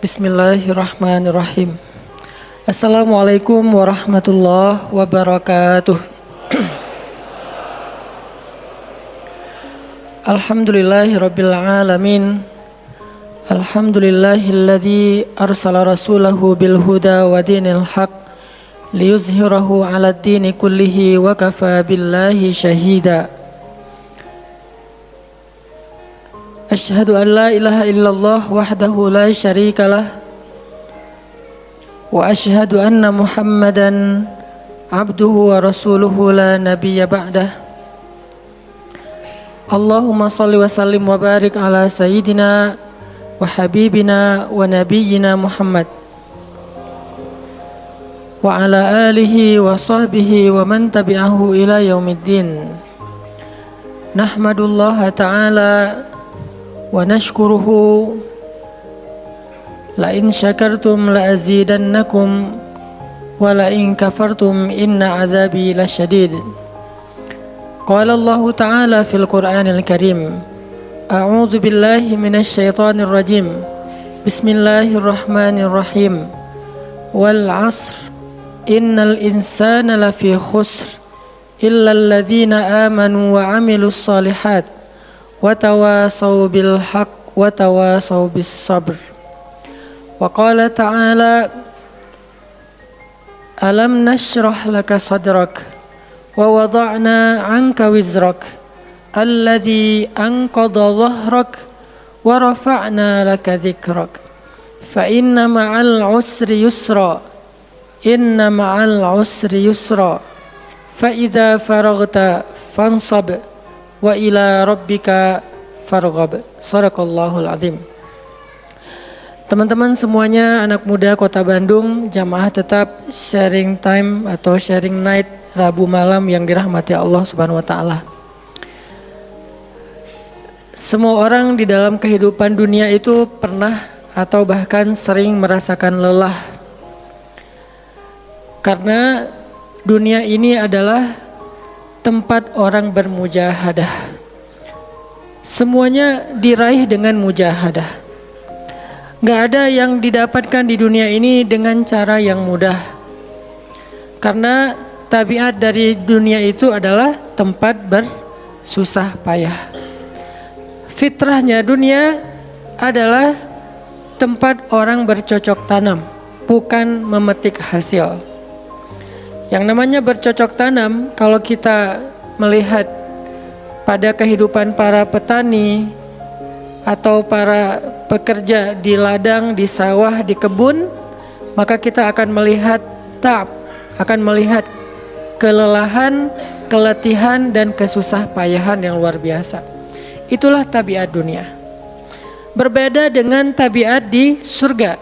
Bismillahirrahmanirrahim. Assalamualaikum warahmatullahi wabarakatuh. Alhamdulillahirabbil alamin. Alhamdulillahilladzi arsala rasulahu bil huda wa dinil haq liyuzhirahu 'alad dini kullihi wa kafa billahi syahida. Asyhadu an la ilaha illallah wahdahu la syarikalah wa asyhadu anna Muhammadan abduhu wa rasuluhu la nabiyya ba'dah. Allahumma salli wa sallim wa barik ala sayyidina wa habibina wa nabiyyina Muhammad wa ala alihi wa sahbihi wa man tabi'ahu ila yaumiddin. Nahmadullaha ta'ala wa nashkuruhu la in syakartum la azidannakum wa la in kafartum inna azabi lasyadid. Qala Allah ta'ala fil Qur'anil Karim, a'udzu billahi minasy syaithanir rajim. Bismillahirrahmanirrahim. Wal 'asr innal insana lafi khusr illa alladhina amanu wa 'amilus shalihat wa tawasaw bil haqq wa tawasaw bis sabr. Wa qala ta'ala, alam nashrah laka sadrak wa wada'na 'anka wizrak alladhi anqadha dhahrak wa rafa'na laka dhikrak fa inna ma'al 'usri yusra inna ma'al 'usri yusra fa idza faraghta fansab wa ila rabbika farghab. Shadaqallahul azim. Teman-teman semuanya, anak muda Kota Bandung, jamaah tetap sharing time atau sharing night Rabu malam yang dirahmati Allah Subhanahu wa taala. Semua orang di dalam kehidupan dunia itu pernah atau bahkan sering merasakan lelah. Karena dunia ini adalah tempat orang bermujahadah. Semuanya diraih dengan mujahadah. Gak ada yang didapatkan di dunia ini dengan cara yang mudah. Karena tabiat dari dunia itu adalah tempat bersusah payah. Fitrahnya dunia adalah tempat orang bercocok tanam, bukan memetik hasil. Yang namanya bercocok tanam, kalau kita melihat pada kehidupan para petani atau para pekerja di ladang, di sawah, di kebun, maka kita akan melihat akan melihat kelelahan, keletihan dan kesusah payahan yang luar biasa. Itulah tabiat dunia. Berbeda dengan tabiat di surga.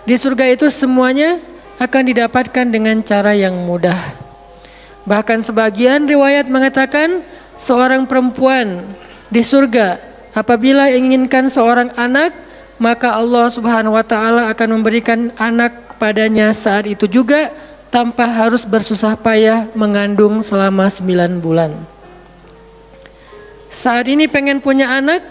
Di surga itu semuanya akan didapatkan dengan cara yang mudah. Bahkan sebagian riwayat mengatakan seorang perempuan di surga apabila inginkan seorang anak, maka Allah Subhanahu wa taala akan memberikan anak kepadanya saat itu juga tanpa harus bersusah payah mengandung selama 9 bulan. Saat ini pengen punya anak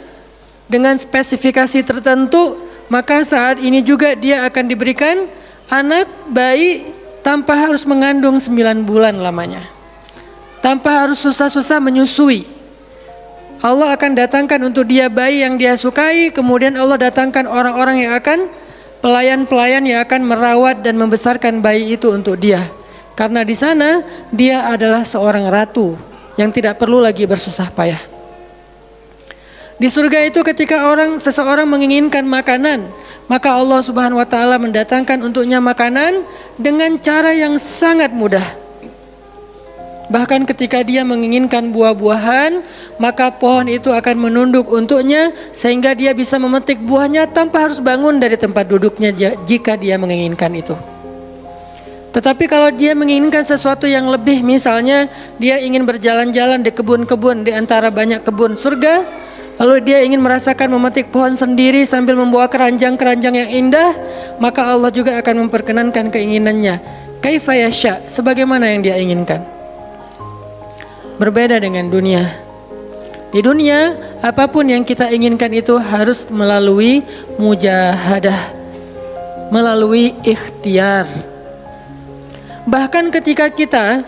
dengan spesifikasi tertentu, maka saat ini juga dia akan diberikan anak bayi tanpa harus mengandung 9 bulan lamanya. Tanpa harus susah-susah menyusui. Allah akan datangkan untuk dia bayi yang dia sukai, kemudian Allah datangkan orang-orang yang akan pelayan-pelayan yang akan merawat dan membesarkan bayi itu untuk dia. Karena di sana dia adalah seorang ratu yang tidak perlu lagi bersusah payah. Di surga itu ketika seseorang menginginkan makanan, maka Allah Subhanahu wa taala mendatangkan untuknya makanan dengan cara yang sangat mudah. Bahkan ketika dia menginginkan buah-buahan, maka pohon itu akan menunduk untuknya sehingga dia bisa memetik buahnya tanpa harus bangun dari tempat duduknya jika dia menginginkan itu. Tetapi kalau dia menginginkan sesuatu yang lebih, misalnya dia ingin berjalan-jalan di kebun-kebun di antara banyak kebun surga, lalu dia ingin merasakan memetik pohon sendiri sambil membawa keranjang-keranjang yang indah, maka Allah juga akan memperkenankan keinginannya. Kaifa yasha, sebagaimana yang dia inginkan. Berbeda dengan dunia. Di dunia, apapun yang kita inginkan itu harus melalui mujahadah, melalui ikhtiar. Bahkan ketika kita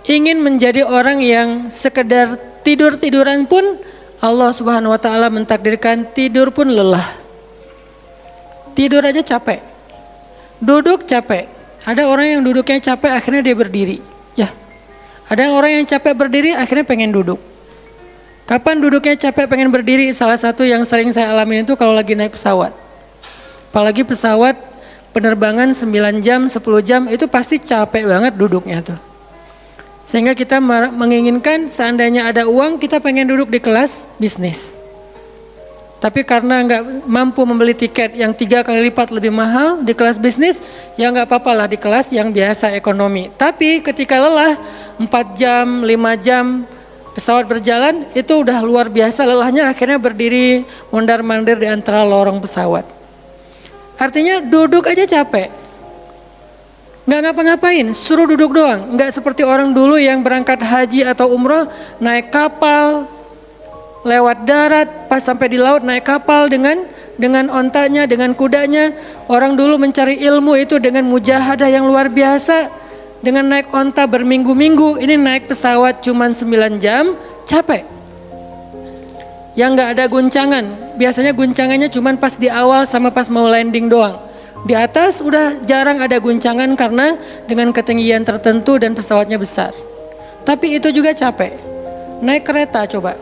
ingin menjadi orang yang sekedar tidur-tiduran pun, Allah Subhanahu wa taala mentakdirkan tidur pun lelah. Tidur aja capek. Duduk capek. Ada orang yang duduknya capek akhirnya dia berdiri. Ya. Ada orang yang capek berdiri akhirnya pengen duduk. Kapan duduknya capek pengen berdiri? Salah satu yang sering saya alamin itu kalau lagi naik pesawat. Apalagi pesawat penerbangan 9 jam, 10 jam itu pasti capek banget duduknya tuh. Sehingga kita menginginkan seandainya ada uang kita pengen duduk di kelas bisnis. Tapi karena nggak mampu membeli tiket yang 3 kali lipat lebih mahal di kelas bisnis, ya nggak apa-apa lah di kelas yang biasa ekonomi. Tapi ketika lelah 4 jam, 5 jam pesawat berjalan itu udah luar biasa lelahnya, akhirnya berdiri mondar-mandir di antara lorong pesawat. Artinya duduk aja capek. Nggak ngapa-ngapain, suruh duduk doang. Nggak seperti orang dulu yang berangkat haji atau umroh, naik kapal, lewat darat, pas sampai di laut naik kapal dengan ontanya, dengan kudanya. Orang dulu mencari ilmu itu dengan mujahadah yang luar biasa, dengan naik onta berminggu-minggu. Ini naik pesawat cuman 9 jam, capek. Yang nggak ada guncangan, biasanya guncangannya cuman pas di awal sama pas mau landing doang. Di atas udah jarang ada guncangan karena dengan ketinggian tertentu dan pesawatnya besar. Tapi itu juga capek. Naik kereta coba.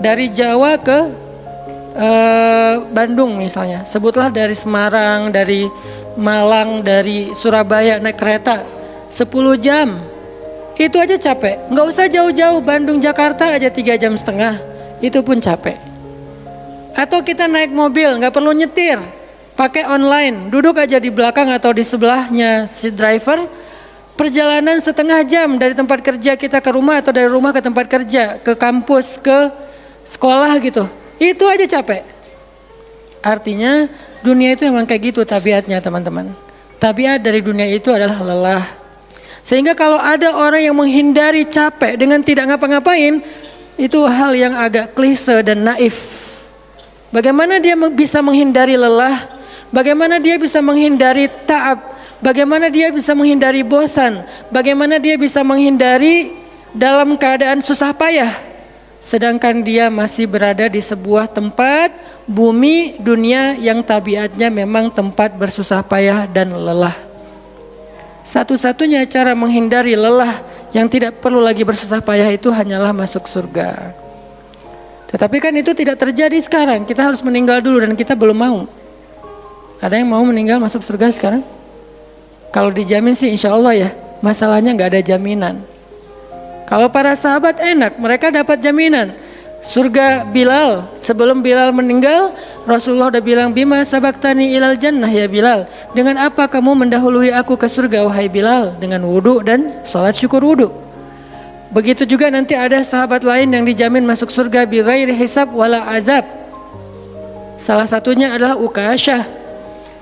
Dari Jawa ke Bandung misalnya. Sebutlah dari Semarang, dari Malang, dari Surabaya naik kereta 10 jam. Itu aja capek. Nggak usah jauh-jauh, Bandung Jakarta aja 3,5 jam. Itu pun capek. Atau kita naik mobil, nggak perlu nyetir. Pakai online, duduk aja di belakang atau di sebelahnya si driver, perjalanan setengah jam dari tempat kerja kita ke rumah atau dari rumah ke tempat kerja, ke kampus, ke sekolah gitu. Itu aja capek. Artinya dunia itu memang kayak gitu tabiatnya teman-teman. Tabiat dari dunia itu adalah lelah. Sehingga kalau ada orang yang menghindari capek dengan tidak ngapa-ngapain, itu hal yang agak klise dan naif. Bagaimana dia bisa menghindari lelah? Bagaimana dia bisa menghindari ta'ab? Bagaimana dia bisa menghindari bosan? Bagaimana dia bisa menghindari dalam keadaan susah payah? Sedangkan dia masih berada di sebuah tempat, bumi, dunia yang tabiatnya memang tempat bersusah payah dan lelah. Satu-satunya cara menghindari lelah yang tidak perlu lagi bersusah payah itu hanyalah masuk surga. Tetapi kan itu tidak terjadi sekarang, kita harus meninggal dulu dan kita belum mau. Ada yang mau meninggal masuk surga sekarang? Kalau dijamin sih insya Allah ya, masalahnya nggak ada jaminan. Kalau para sahabat enak, mereka dapat jaminan. Surga Bilal, sebelum Bilal meninggal, Rasulullah udah bilang, Bima sabaktani ilal jannah ya Bilal. Dengan apa kamu mendahului aku ke surga wahai Bilal? Dengan wudu dan sholat syukur wudu. Begitu juga nanti ada sahabat lain yang dijamin masuk surga bighairi hisab wala azab. Salah satunya adalah Ukasyah.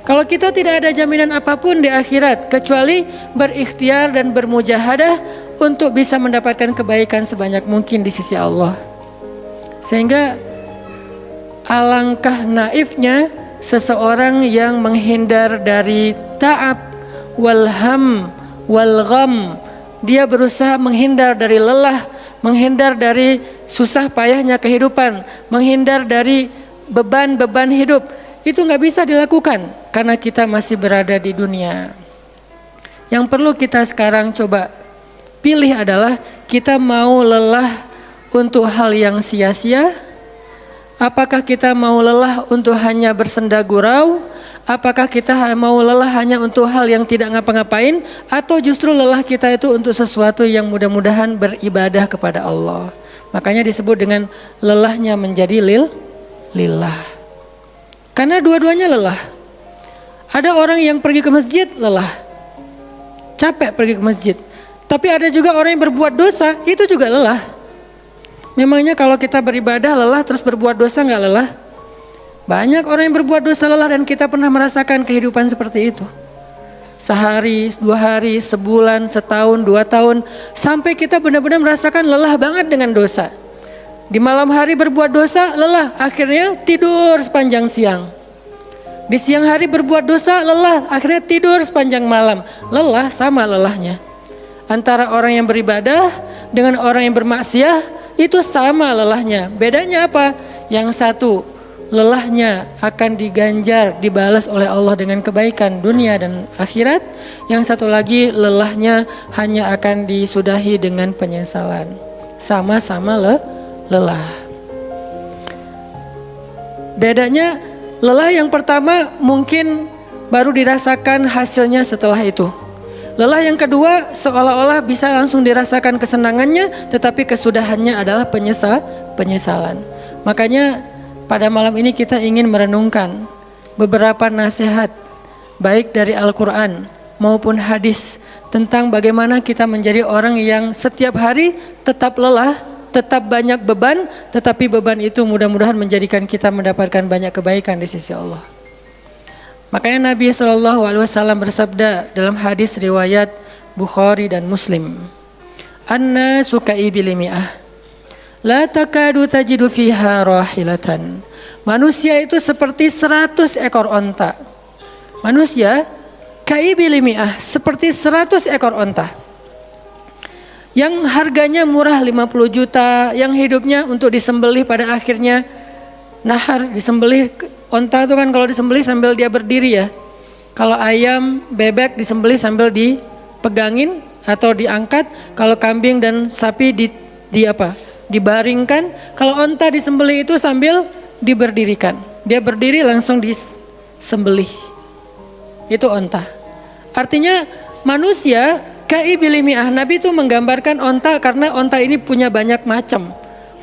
Kalau kita tidak ada jaminan apapun di akhirat kecuali berikhtiar dan bermujahadah untuk bisa mendapatkan kebaikan sebanyak mungkin di sisi Allah. Sehingga alangkah naifnya seseorang yang menghindar dari ta'ab wal ham wal gham. Dia berusaha menghindar dari lelah, menghindar dari susah payahnya kehidupan, menghindar dari beban-beban hidup. Itu nggak bisa dilakukan karena kita masih berada di dunia. Yang perlu kita sekarang coba pilih adalah kita mau lelah untuk hal yang sia-sia? Apakah kita mau lelah untuk hanya bersenda gurau? Apakah kita mau lelah hanya untuk hal yang tidak ngapa-ngapain? Atau justru lelah kita itu untuk sesuatu yang mudah-mudahan beribadah kepada Allah? Makanya disebut dengan lelahnya menjadi lillah. Karena dua-duanya lelah. Ada orang yang pergi ke masjid lelah, capek pergi ke masjid. Tapi ada juga orang yang berbuat dosa, itu juga lelah. Memangnya kalau kita beribadah lelah terus berbuat dosa nggak lelah? Banyak orang yang berbuat dosa lelah dan kita pernah merasakan kehidupan seperti itu. Sehari, 2 hari, sebulan, setahun, 2 tahun, sampai kita benar-benar merasakan lelah banget dengan dosa. Di malam hari berbuat dosa, lelah, akhirnya tidur sepanjang siang. Di siang hari berbuat dosa, lelah, akhirnya tidur sepanjang malam. Lelah sama lelahnya. Antara orang yang beribadah dengan orang yang bermaksiat itu sama lelahnya. Bedanya apa? Yang satu, lelahnya akan diganjar, dibalas oleh Allah dengan kebaikan dunia dan akhirat. Yang satu lagi, lelahnya hanya akan disudahi dengan penyesalan. Sama-sama lelah. Bedanya, lelah yang pertama mungkin baru dirasakan hasilnya setelah itu. Lelah yang kedua seolah-olah bisa langsung dirasakan kesenangannya, tetapi kesudahannya adalah penyesalan. Makanya pada malam ini kita ingin merenungkan beberapa nasihat baik dari Al-Quran maupun hadis tentang bagaimana kita menjadi orang yang setiap hari tetap lelah, tetap banyak beban, tetapi beban itu mudah-mudahan menjadikan kita mendapatkan banyak kebaikan di sisi Allah. Makanya Nabi SAW bersabda dalam hadis riwayat Bukhari dan Muslim, "An-nasu ka'ibil mi'ah, la takadu tajidu fiha rahilatan." Manusia itu seperti 100 ekor onta. Manusia ka'ibil mi'ah, seperti 100 ekor onta. Yang harganya murah 50 juta, yang hidupnya untuk disembelih pada akhirnya nahar, disembelih. Onta itu kan kalau disembelih sambil dia berdiri ya. Kalau ayam, bebek disembelih sambil dipegangin atau diangkat. Kalau kambing dan sapi dibaringkan. Kalau onta disembelih itu sambil diberdirikan. Dia berdiri langsung disembelih. Itu onta. Artinya manusia ka'ibil mi'ah. Nabi itu menggambarkan onta karena onta ini punya banyak macam.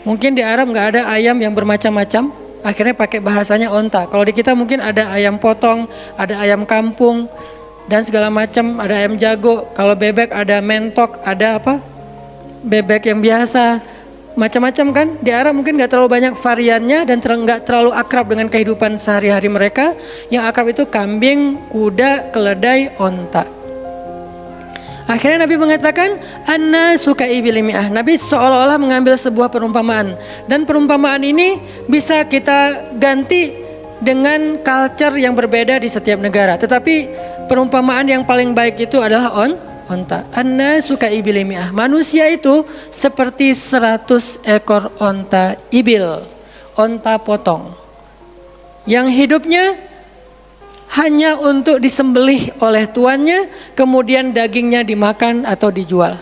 Mungkin di Arab nggak ada ayam yang bermacam-macam. Akhirnya pakai bahasanya onta. Kalau di kita mungkin ada ayam potong, ada ayam kampung, dan segala macam, ada ayam jago. Kalau bebek ada mentok, ada apa? Bebek yang biasa, macam-macam kan. Di Arab mungkin nggak terlalu banyak variannya dan nggak terlalu akrab dengan kehidupan sehari-hari mereka. Yang akrab itu kambing, kuda, keledai, onta. Akhirnya Nabi mengatakan an-nasu ka'ibil mi'ah. Nabi seolah-olah mengambil sebuah perumpamaan, dan perumpamaan ini bisa kita ganti dengan culture yang berbeda di setiap negara. Tetapi perumpamaan yang paling baik itu adalah onta. An-nasu ka'ibil mi'ah. Manusia itu seperti 100 ekor onta ibil, onta potong, yang hidupnya hanya untuk disembelih oleh tuannya, kemudian dagingnya dimakan atau dijual.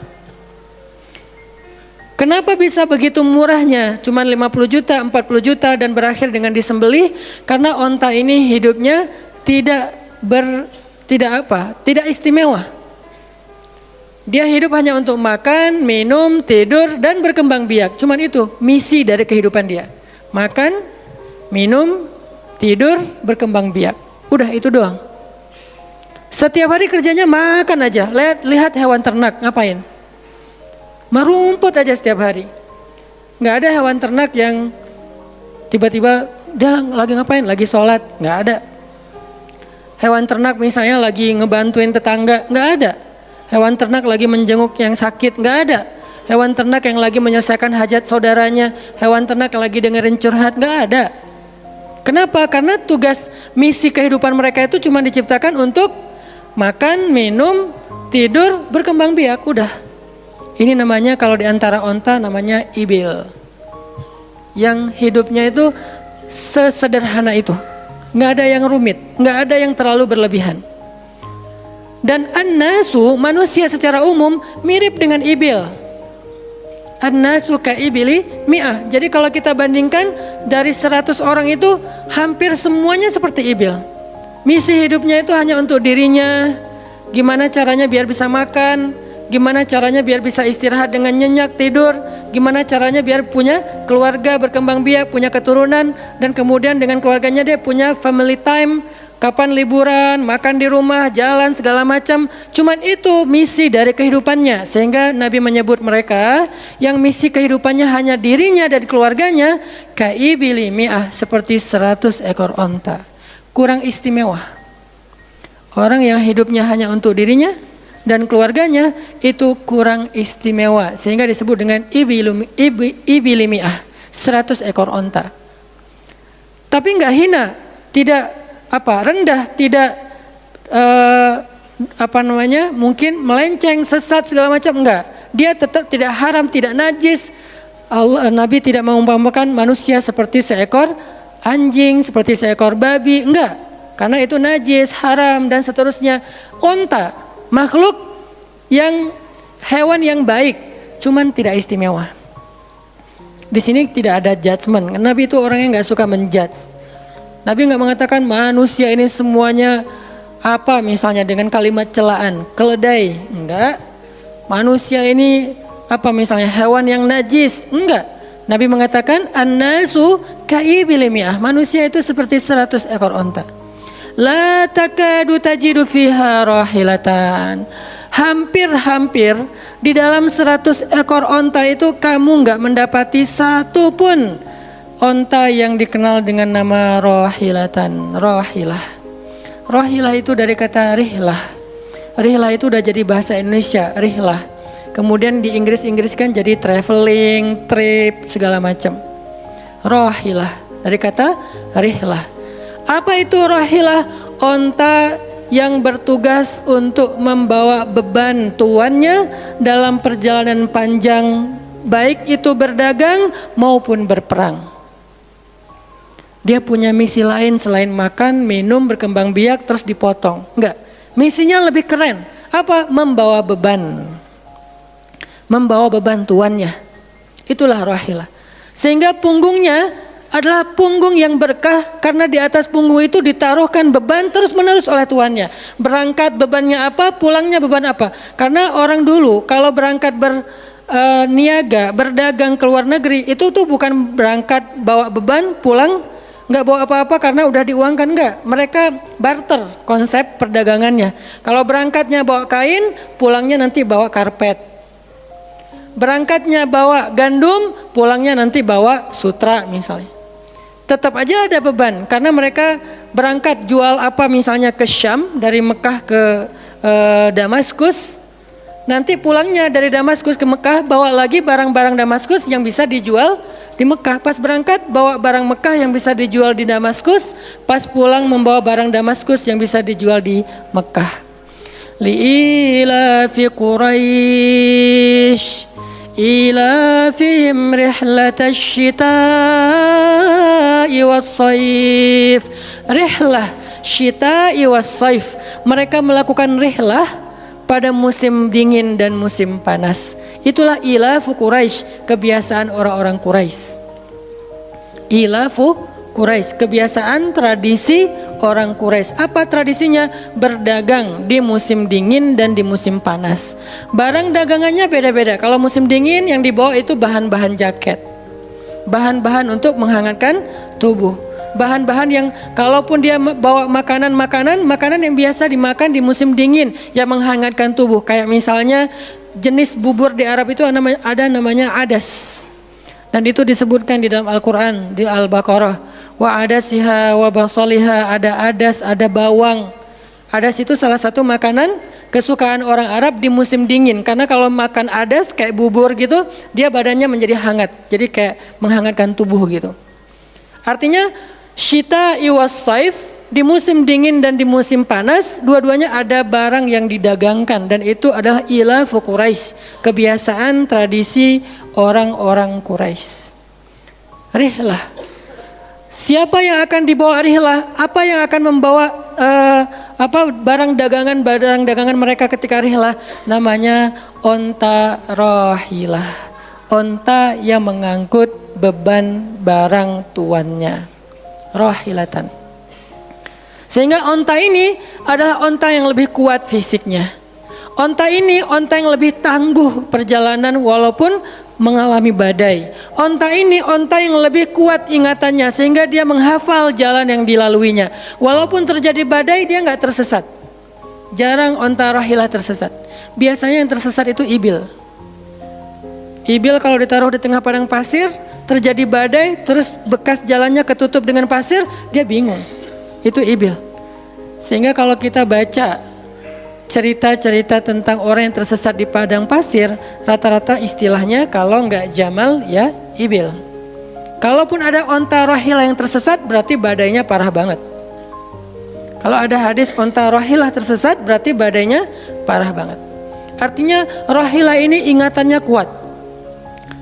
Kenapa bisa begitu murahnya? Cuman 50 juta, 40 juta dan berakhir dengan disembelih? Karena onta ini hidupnya tidak istimewa. Dia hidup hanya untuk makan, minum, tidur dan berkembang biak. Cuman itu misi dari kehidupan dia. Makan, minum, tidur, berkembang biak. Udah itu doang. Setiap hari kerjanya makan aja. Lihat hewan ternak ngapain? Merumput aja setiap hari. Nggak ada hewan ternak yang tiba-tiba dia lagi ngapain? Lagi sholat? Nggak ada. Hewan ternak misalnya lagi ngebantuin tetangga? Nggak ada. Hewan ternak lagi menjenguk yang sakit? Nggak ada. Hewan ternak yang lagi menyelesaikan hajat saudaranya? Hewan ternak yang lagi dengerin curhat? Nggak ada. Kenapa? Karena tugas misi kehidupan mereka itu cuma diciptakan untuk makan, minum, tidur, berkembang biak, udah. Ini namanya kalau di antara onta namanya ibil. Yang hidupnya itu sesederhana itu. Nggak ada yang rumit, nggak ada yang terlalu berlebihan. Dan an-nasu, manusia secara umum mirip dengan ibil. An-nasu ka'ibili mi'ah. Jadi kalau kita bandingkan dari 100 orang itu hampir semuanya seperti ibil. Misi hidupnya itu hanya untuk dirinya. Gimana caranya biar bisa makan, gimana caranya biar bisa istirahat dengan nyenyak, tidur, gimana caranya biar punya keluarga, berkembang biak, punya keturunan, dan kemudian dengan keluarganya dia punya family time. Kapan liburan, makan di rumah, jalan segala macam. Cuman itu misi dari kehidupannya. Sehingga Nabi menyebut mereka yang misi kehidupannya hanya dirinya dan keluarganya, kaibili mi'ah, seperti 100 ekor onta. Kurang istimewa. Orang yang hidupnya hanya untuk dirinya dan keluarganya itu kurang istimewa. Sehingga disebut dengan ibili mi'ah, 100 ekor onta. Tapi enggak hina, tidak rendah, tidak mungkin melenceng, sesat segala macam, enggak. Dia tetap tidak haram, tidak najis. Nabi tidak mengumpamakan manusia seperti seekor anjing, seperti seekor babi, enggak. Karena itu najis, haram dan seterusnya. Onta, makhluk yang hewan yang baik, cuman tidak istimewa. Di sini tidak ada judgement. Nabi itu orang yang nggak suka menjudge. Nabi nggak mengatakan manusia ini semuanya misalnya dengan kalimat celaan, keledai, enggak. Manusia ini misalnya hewan yang najis, enggak. Nabi mengatakan an-nasu ka'ibili mi'ah, manusia itu seperti 100 ekor onta. La takadu tajidu fiha rahilatan. Hampir-hampir di dalam 100 ekor onta itu kamu enggak mendapati satu pun onta yang dikenal dengan nama rahilatan, rahilah. Rahilah itu dari kata rihlah. Rihlah itu udah jadi bahasa Indonesia, rihlah. Kemudian di Inggris-Inggriskan jadi traveling, trip, segala macam. Rahilah dari kata rihlah. Apa itu rahilah? Onta yang bertugas untuk membawa beban tuannya dalam perjalanan panjang, baik itu berdagang maupun berperang. Dia punya misi lain selain makan, minum, berkembang biak terus dipotong. Enggak, misinya lebih keren. Apa? Membawa beban. Membawa beban tuannya. Itulah rahilah. Sehingga punggungnya adalah punggung yang berkah, karena di atas punggung itu ditaruhkan beban terus menerus oleh tuannya. Berangkat bebannya apa, pulangnya beban apa. Karena orang dulu kalau berangkat berniaga, berdagang ke luar negeri, itu tuh bukan berangkat bawa beban, pulang nggak bawa apa-apa karena udah diuangkan, enggak. Mereka barter konsep perdagangannya. Kalau berangkatnya bawa kain, pulangnya nanti bawa karpet. Berangkatnya bawa gandum, pulangnya nanti bawa sutra misalnya. Tetap aja ada beban karena mereka berangkat jual misalnya ke Syam, dari Mekah ke Damaskus. Nanti pulangnya dari Damaskus ke Mekah bawa lagi barang-barang Damaskus yang bisa dijual di Mekah. Pas berangkat bawa barang Mekah yang bisa dijual di Damaskus, pas pulang membawa barang Damaskus yang bisa dijual di Mekah. Li'ilafi Quraisy ilafihim rihlatash syita'i was-saif. Rihlah syita'i was-saif. Mereka melakukan rihlah pada musim dingin dan musim panas. Itulah ilafu Quraisy, kebiasaan orang-orang Quraisy. Ilafu Quraisy, kebiasaan tradisi orang Quraisy. Apa tradisinya? Berdagang di musim dingin dan di musim panas. Barang dagangannya beda-beda. Kalau musim dingin yang dibawa itu bahan-bahan jaket, bahan-bahan untuk menghangatkan tubuh, bahan-bahan yang kalaupun dia bawa makanan yang biasa dimakan di musim dingin yang menghangatkan tubuh. Kayak misalnya jenis bubur di Arab itu ada namanya adas. Dan itu disebutkan di dalam Al-Quran, di Al-Baqarah. Wa adasiha wa basaliha, ada adas, ada bawang. Adas itu salah satu makanan kesukaan orang Arab di musim dingin. Karena kalau makan adas kayak bubur gitu, dia badannya menjadi hangat. Jadi kayak menghangatkan tubuh gitu. Artinya syita'i was-saif, di musim dingin dan di musim panas, dua-duanya ada barang yang didagangkan, dan itu adalah ilafu Quraisy, kebiasaan tradisi orang-orang Quraisy. Rihlah. Siapa yang akan dibawa rihlah? Apa yang akan membawa barang dagangan mereka ketika rihlah? Namanya onta rahilah. Onta yang mengangkut beban barang tuannya. Rahilatan. Sehingga onta ini adalah onta yang lebih kuat fisiknya. Onta ini onta yang lebih tangguh perjalanan walaupun mengalami badai. Onta ini onta yang lebih kuat ingatannya sehingga dia menghafal jalan yang dilaluinya. Walaupun terjadi badai dia nggak tersesat. Jarang onta rahilah tersesat. Biasanya yang tersesat itu ibil. Ibil kalau ditaruh di tengah padang pasir, terjadi badai, terus bekas jalannya ketutup dengan pasir, dia bingung. Itu ibil. Sehingga kalau kita baca cerita-cerita tentang orang yang tersesat di padang pasir, rata-rata istilahnya kalau nggak jamal ya ibil. Kalaupun ada onta rahilah yang tersesat, berarti badainya parah banget. Kalau ada hadis onta rohilah tersesat, berarti badainya parah banget. Artinya rohilah ini ingatannya kuat.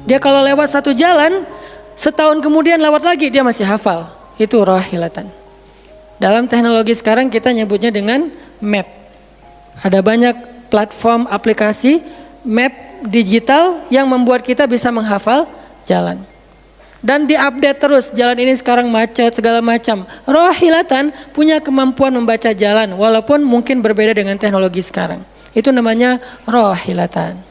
Dia kalau lewat satu jalan, setahun kemudian lewat lagi dia masih hafal. Itu rohilatan. Dalam teknologi sekarang kita nyebutnya dengan map. Ada banyak platform aplikasi map digital yang membuat kita bisa menghafal jalan. Dan diupdate terus, jalan ini sekarang macet segala macam. Rohilatan punya kemampuan membaca jalan walaupun mungkin berbeda dengan teknologi sekarang. Itu namanya rohilatan.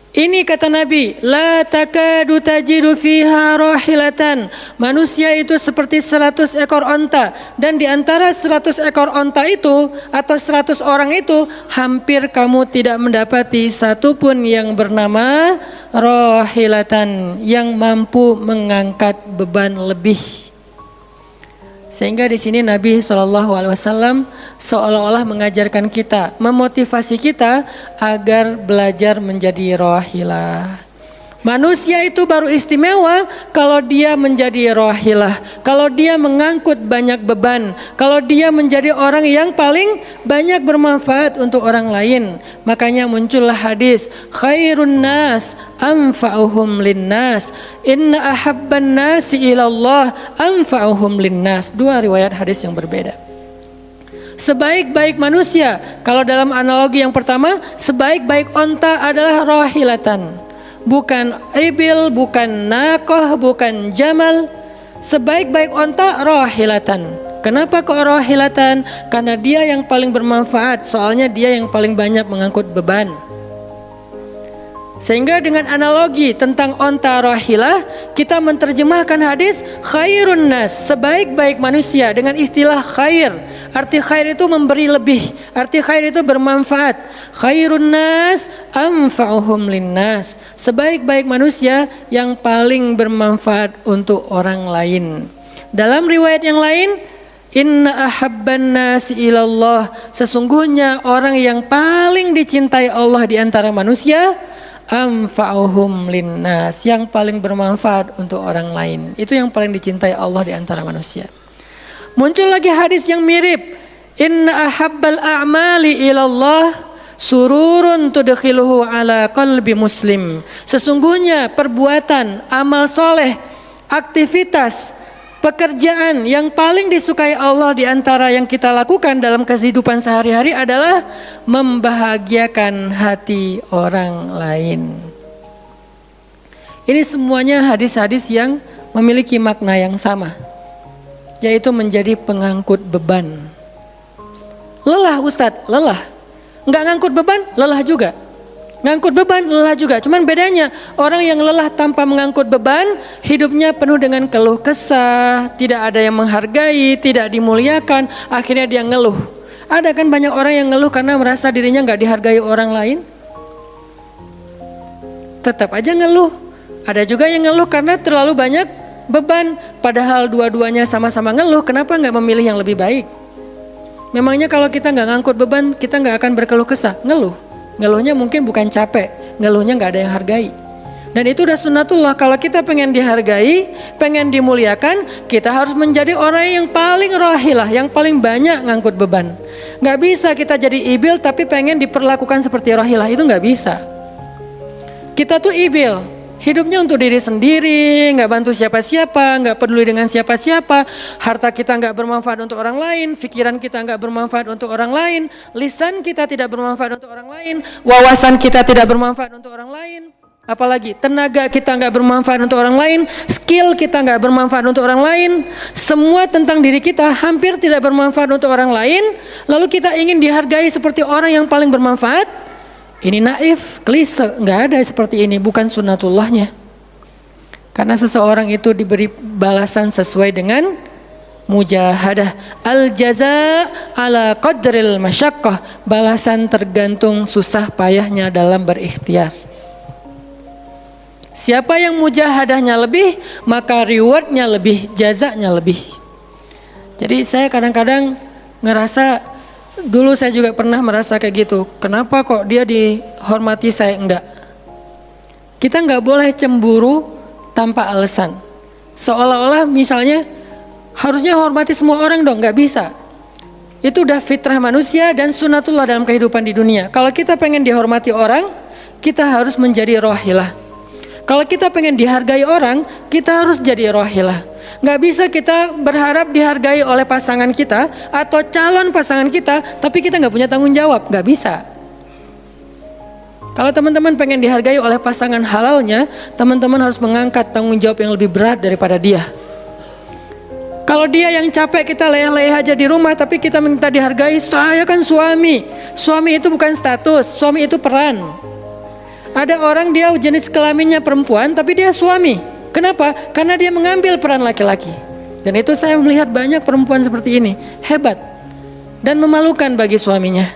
Ini kata Nabi, la takadu tajidu fiha rohilatan. Manusia itu seperti 100 ekor onta. Dan di antara 100 ekor onta itu atau 100 orang itu, hampir kamu tidak mendapati satupun yang bernama rohilatan, yang mampu mengangkat beban lebih. Sehingga di sini Nabi SAW seolah-olah mengajarkan kita, memotivasi kita agar belajar menjadi rohilah. Manusia itu baru istimewa kalau dia menjadi rohilah, kalau dia mengangkut banyak beban, kalau dia menjadi orang yang paling banyak bermanfaat untuk orang lain. Makanya muncullah hadis, khairun nas anfa'uhum linnas, inna ahabban nasi ilallah anfa'uhum linnas. Dua riwayat hadis yang berbeda. Sebaik-baik manusia, kalau dalam analogi yang pertama, sebaik-baik onta adalah rohilatan. Bukan ibil, bukan nakoh, bukan jamal. Sebaik-baik onta rohilatan. Kenapa kok rohilatan? Karena dia yang paling bermanfaat. Soalnya dia yang paling banyak mengangkut beban. Sehingga dengan analogi tentang onta rohilah, kita menerjemahkan hadis khairun nas, sebaik-baik manusia, dengan istilah khair. Arti khair itu memberi lebih, arti khair itu bermanfaat. Khairun nas anfa'uhum linnas, sebaik-baik manusia yang paling bermanfaat untuk orang lain. Dalam riwayat yang lain, inna ahabban nasi ilallah, sesungguhnya orang yang paling dicintai Allah di antara manusia, anfa'uhum linnas, yang paling bermanfaat untuk orang lain. Itu yang paling dicintai Allah di antara manusia. Muncul lagi hadis yang mirip, inna ahabbal a'mali ilallah sururun tudkhiluhu ala qalbi muslim. Sesungguhnya perbuatan, amal soleh, aktivitas, pekerjaan yang paling disukai Allah di antara yang kita lakukan dalam kehidupan sehari-hari adalah membahagiakan hati orang lain. Ini semuanya hadis-hadis yang memiliki makna yang sama, yaitu menjadi pengangkut beban. Lelah Ustadz, lelah. Enggak ngangkut beban, lelah juga. Ngangkut beban, lelah juga. Cuman bedanya, orang yang lelah tanpa mengangkut beban, hidupnya penuh dengan keluh kesah, tidak ada yang menghargai, tidak dimuliakan, akhirnya dia ngeluh. Ada kan banyak orang yang ngeluh karena merasa dirinya nggak dihargai orang lain? Tetap aja ngeluh. Ada juga yang ngeluh karena terlalu banyak beban, padahal dua-duanya sama-sama ngeluh, kenapa nggak memilih yang lebih baik? Memangnya kalau kita nggak ngangkut beban, kita nggak akan berkeluh kesah? Ngeluh. Ngeluhnya mungkin bukan capek, ngeluhnya nggak ada yang hargai. Dan itu udah sunnatullah, kalau kita pengen dihargai, pengen dimuliakan, kita harus menjadi orang yang paling rohilah, yang paling banyak ngangkut beban. Nggak bisa kita jadi ibil tapi pengen diperlakukan seperti rohilah, itu nggak bisa. Kita tuh ibil, hidupnya untuk diri sendiri, nggak bantu siapa-siapa, nggak peduli dengan siapa-siapa, harta kita nggak bermanfaat untuk orang lain, pikiran kita nggak bermanfaat untuk orang lain, lisan kita tidak bermanfaat untuk orang lain, wawasan kita tidak bermanfaat untuk orang lain, apalagi tenaga kita nggak bermanfaat untuk orang lain, skill kita nggak bermanfaat untuk orang lain, semua tentang diri kita hampir tidak bermanfaat untuk orang lain, lalu kita ingin dihargai seperti orang yang paling bermanfaat. Ini naif, klise, nggak ada seperti ini, bukan sunnatullahnya. Karena seseorang itu diberi balasan sesuai dengan mujahadah. Al jaza ala qadril masyaqqah, balasan tergantung susah payahnya dalam berikhtiar. Siapa yang mujahadahnya lebih, maka rewardnya lebih, jazanya lebih. Jadi saya kadang-kadang ngerasa, dulu saya juga pernah merasa kayak gitu. Kenapa kok dia dihormati saya enggak? Kita enggak boleh cemburu tanpa alasan. Seolah-olah misalnya harusnya hormati semua orang dong, nggak bisa. Itu udah fitrah manusia dan sunatullah dalam kehidupan di dunia. Kalau kita pengen dihormati orang, kita harus menjadi rohilah. Kalau kita pengen dihargai orang, kita harus jadi rohilah. Nggak bisa kita berharap dihargai oleh pasangan kita atau calon pasangan kita, tapi kita nggak punya tanggung jawab, nggak bisa. Kalau teman-teman pengen dihargai oleh pasangan halalnya, teman-teman harus mengangkat tanggung jawab yang lebih berat daripada dia. Kalau dia yang capek, kita leyeh-leyeh aja di rumah, tapi kita minta dihargai, saya kan suami. Suami itu bukan status, suami itu peran. Ada orang dia jenis kelaminnya perempuan, tapi dia suami. Kenapa? Karena dia mengambil peran laki-laki. Dan itu saya melihat banyak perempuan seperti ini, hebat dan memalukan bagi suaminya.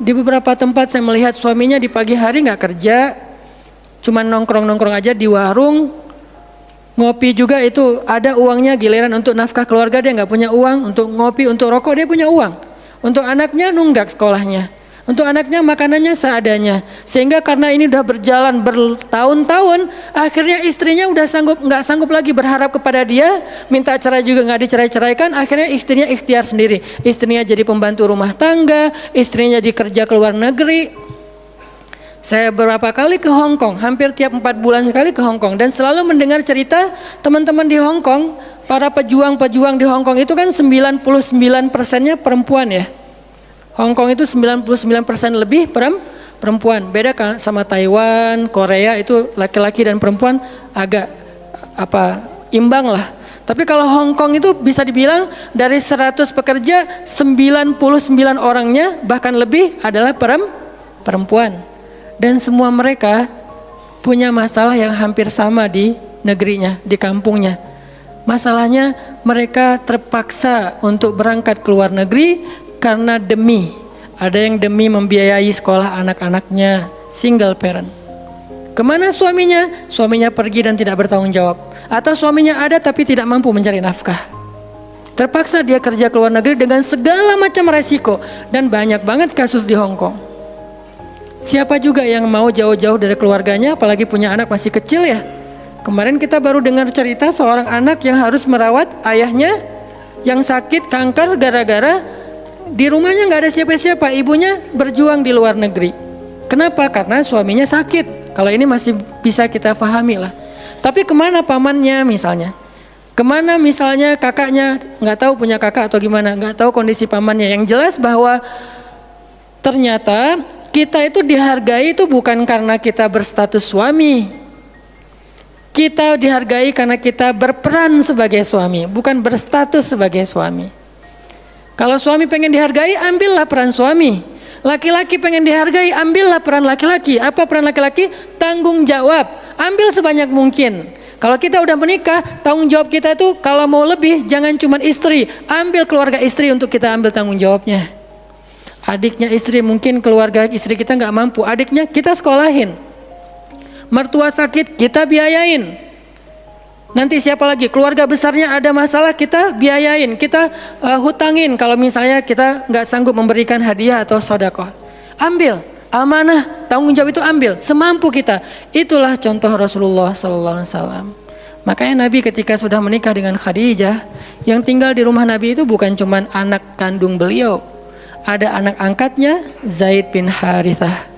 Di beberapa tempat saya melihat suaminya di pagi hari nggak kerja, cuma nongkrong-nongkrong aja di warung. Ngopi juga itu ada uangnya, giliran untuk nafkah keluarga dia nggak punya uang, untuk ngopi, untuk rokok dia punya uang, untuk anaknya nunggak sekolahnya, untuk anaknya makanannya seadanya. Sehingga karena ini udah berjalan bertahun-tahun, akhirnya istrinya udah nggak sanggup lagi berharap kepada dia, minta cerai juga nggak dicerai-ceraikan, akhirnya istrinya ikhtiar sendiri. Istrinya jadi pembantu rumah tangga, istrinya jadi kerja ke luar negeri. Saya beberapa kali ke Hong Kong, hampir tiap 4 bulan sekali ke Hong Kong, dan selalu mendengar cerita teman-teman di Hong Kong, para pejuang-pejuang di Hong Kong itu kan 99%-nya perempuan ya. Hong Kong itu 99% lebih perempuan. Beda kan sama Taiwan, Korea itu laki-laki dan perempuan agak imbang lah. Tapi kalau Hong Kong itu bisa dibilang dari 100 pekerja 99 orangnya bahkan lebih adalah perempuan. Dan semua mereka punya masalah yang hampir sama di negerinya, di kampungnya. Masalahnya mereka terpaksa untuk berangkat ke luar negeri karena ada yang demi membiayai sekolah anak-anaknya, single parent. Kemana suaminya? Suaminya pergi dan tidak bertanggung jawab. Atau suaminya ada tapi tidak mampu mencari nafkah. Terpaksa dia kerja ke luar negeri dengan segala macam resiko. Dan banyak banget kasus di Hong Kong. Siapa juga yang mau jauh-jauh dari keluarganya, apalagi punya anak masih kecil ya. Kemarin kita baru dengar cerita seorang anak yang harus merawat ayahnya yang sakit kanker gara-gara di rumahnya nggak ada siapa-siapa, ibunya berjuang di luar negeri. Kenapa? Karena suaminya sakit. Kalau ini masih bisa kita pahami lah. Tapi kemana pamannya misalnya? Kemana misalnya kakaknya? Nggak tahu punya kakak atau gimana, nggak tahu kondisi pamannya. Yang jelas bahwa ternyata kita itu dihargai itu bukan karena kita berstatus suami. Kita dihargai karena kita berperan sebagai suami, bukan berstatus sebagai suami. Kalau suami pengen dihargai, ambillah peran suami. Laki-laki pengen dihargai, ambillah peran laki-laki. Apa peran laki-laki? Tanggung jawab. Ambil sebanyak mungkin. Kalau kita udah menikah, tanggung jawab kita itu kalau mau lebih, jangan cuma istri. Ambil keluarga istri untuk kita ambil tanggung jawabnya. Adiknya istri, mungkin keluarga istri kita nggak mampu, adiknya kita sekolahin. Mertua sakit, kita biayain. Nanti siapa lagi? Keluarga besarnya ada masalah, kita biayain, kita hutangin. Kalau misalnya kita nggak sanggup memberikan hadiah atau sedekah, ambil amanah, tanggung jawab itu ambil semampu kita. Itulah contoh Rasulullah SAW. Makanya Nabi ketika sudah menikah dengan Khadijah, yang tinggal di rumah Nabi itu bukan cuma anak kandung beliau. Ada anak angkatnya Zaid bin Harithah,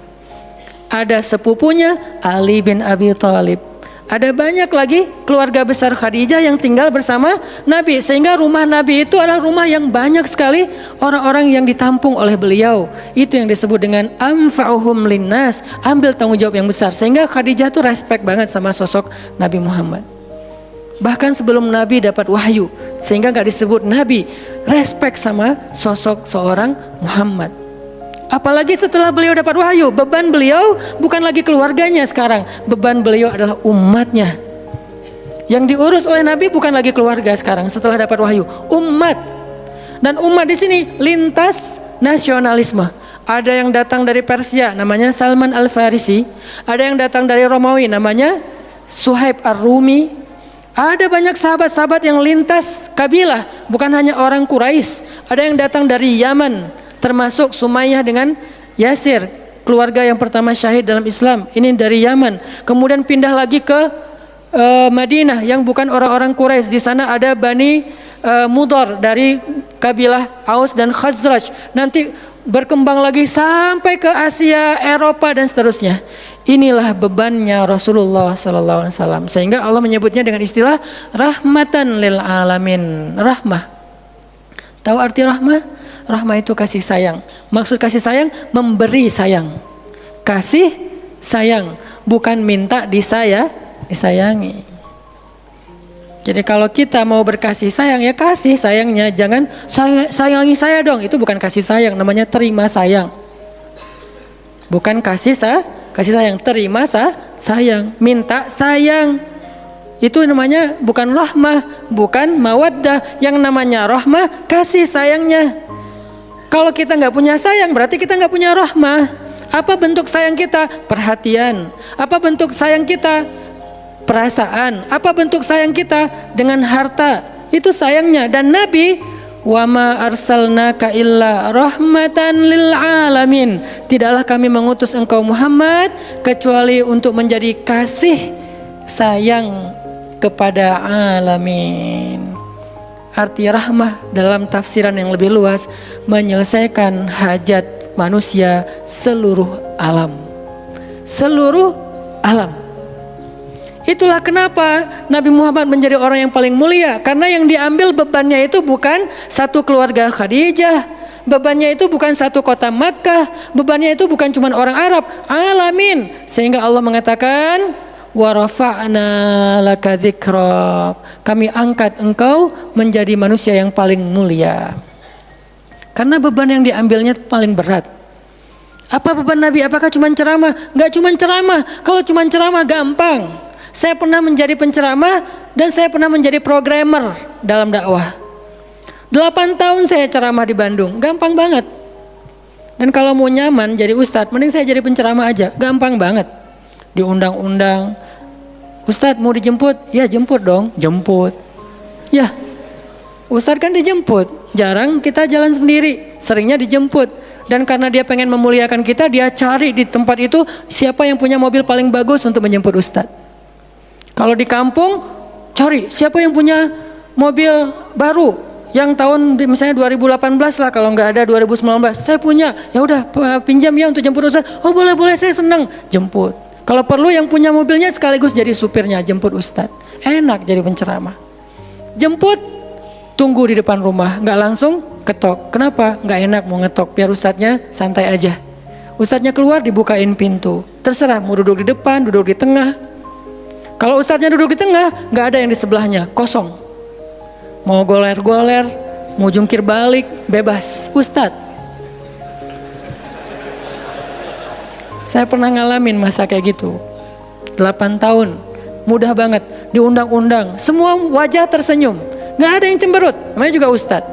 ada sepupunya Ali bin Abi Thalib, ada banyak lagi keluarga besar Khadijah yang tinggal bersama Nabi. Sehingga rumah Nabi itu adalah rumah yang banyak sekali orang-orang yang ditampung oleh beliau. Itu yang disebut dengan anfa'uhum linnas, ambil tanggung jawab yang besar. Sehingga Khadijah tuh respect banget sama sosok Nabi Muhammad. Bahkan sebelum Nabi dapat wahyu, sehingga gak disebut Nabi, respect sama sosok seorang Muhammad. Apalagi setelah beliau dapat wahyu, beban beliau bukan lagi keluarganya sekarang, beban beliau adalah umatnya. Yang diurus oleh Nabi bukan lagi keluarga sekarang setelah dapat wahyu, umat. Dan umat di sini lintas nasionalisme. Ada yang datang dari Persia, namanya Salman Al-Farisi. Ada yang datang dari Romawi, namanya Suhaib Ar-Rumi. Ada banyak sahabat-sahabat yang lintas kabilah, bukan hanya orang Quraisy. Ada yang datang dari Yaman, termasuk Sumayyah dengan Yasir, keluarga yang pertama syahid dalam Islam. Ini dari Yaman. Kemudian pindah lagi ke Madinah yang bukan orang-orang Quraisy. Di sana ada Bani Mudhar dari kabilah Aus dan Khazraj. Nanti berkembang lagi sampai ke Asia, Eropa dan seterusnya. Inilah bebannya Rasulullah sallallahu alaihi wasallam. Sehingga Allah menyebutnya dengan istilah rahmatan lil alamin. Rahmah. Tahu arti rahmah? Rahmah itu kasih sayang. Maksud kasih sayang memberi sayang. Kasih sayang, bukan minta disayangi. Jadi kalau kita mau berkasih sayang, ya kasih sayangnya, jangan sayangi saya dong. Itu bukan kasih sayang, namanya terima sayang. Bukan kasih sayang, terima sayang, minta sayang. Itu namanya bukan rahmah, bukan mawaddah. Yang namanya rahmah kasih sayangnya. Kalau kita nggak punya sayang, berarti kita nggak punya rahmah. Apa bentuk sayang kita? Perhatian. Apa bentuk sayang kita? Perasaan. Apa bentuk sayang kita? Dengan harta. Itu sayangnya. Dan Nabi, wa ma arsalnaka illa rahmatan lil alamin. Tidaklah kami mengutus engkau Muhammad kecuali untuk menjadi kasih sayang kepada alamin. Arti rahmah dalam tafsiran yang lebih luas menyelesaikan hajat manusia seluruh alam. Seluruh alam. Itulah kenapa Nabi Muhammad menjadi orang yang paling mulia. Karena yang diambil bebannya itu bukan satu keluarga Khadijah. Bebannya itu bukan satu kota Makkah. Bebannya itu bukan cuma orang Arab. Alamin. Sehingga Allah mengatakan, wa rafa'na laka dzikrak. Kami angkat engkau menjadi manusia yang paling mulia. Karena beban yang diambilnya paling berat. Apa beban Nabi? Apakah cuma ceramah? Enggak cuma ceramah. Kalau cuma ceramah gampang. Saya pernah menjadi penceramah dan saya pernah menjadi programmer dalam dakwah. 8 tahun saya ceramah di Bandung. Gampang banget. Dan kalau mau nyaman jadi ustadz, mending saya jadi penceramah aja. Gampang banget. Diundang-undang, ustadz mau dijemput? Ya jemput dong, jemput. Ya, ustadz kan dijemput, jarang kita jalan sendiri, seringnya dijemput. Dan karena dia pengen memuliakan kita, dia cari di tempat itu siapa yang punya mobil paling bagus untuk menjemput ustadz. Kalau di kampung, cari siapa yang punya mobil baru, yang tahun misalnya 2018 lah, kalau nggak ada 2019, saya punya, ya udah pinjam ya untuk jemput ustadz. Oh boleh, saya senang, jemput. Kalau perlu yang punya mobilnya sekaligus jadi supirnya, jemput ustadz. Enak jadi penceramah. Jemput, tunggu di depan rumah, nggak langsung ketok. Kenapa? Nggak enak mau ngetok, biar ustadznya santai aja. Ustadznya keluar, dibukain pintu. Terserah mau duduk di depan, duduk di tengah. Kalau ustadznya duduk di tengah, nggak ada yang di sebelahnya, kosong. Mau goler-goler, mau jungkir balik, bebas. Ustadz. Saya pernah ngalamin masa kayak gitu. 8 tahun, mudah banget, diundang-undang, semua wajah tersenyum, nggak ada yang cemberut, namanya juga ustadz.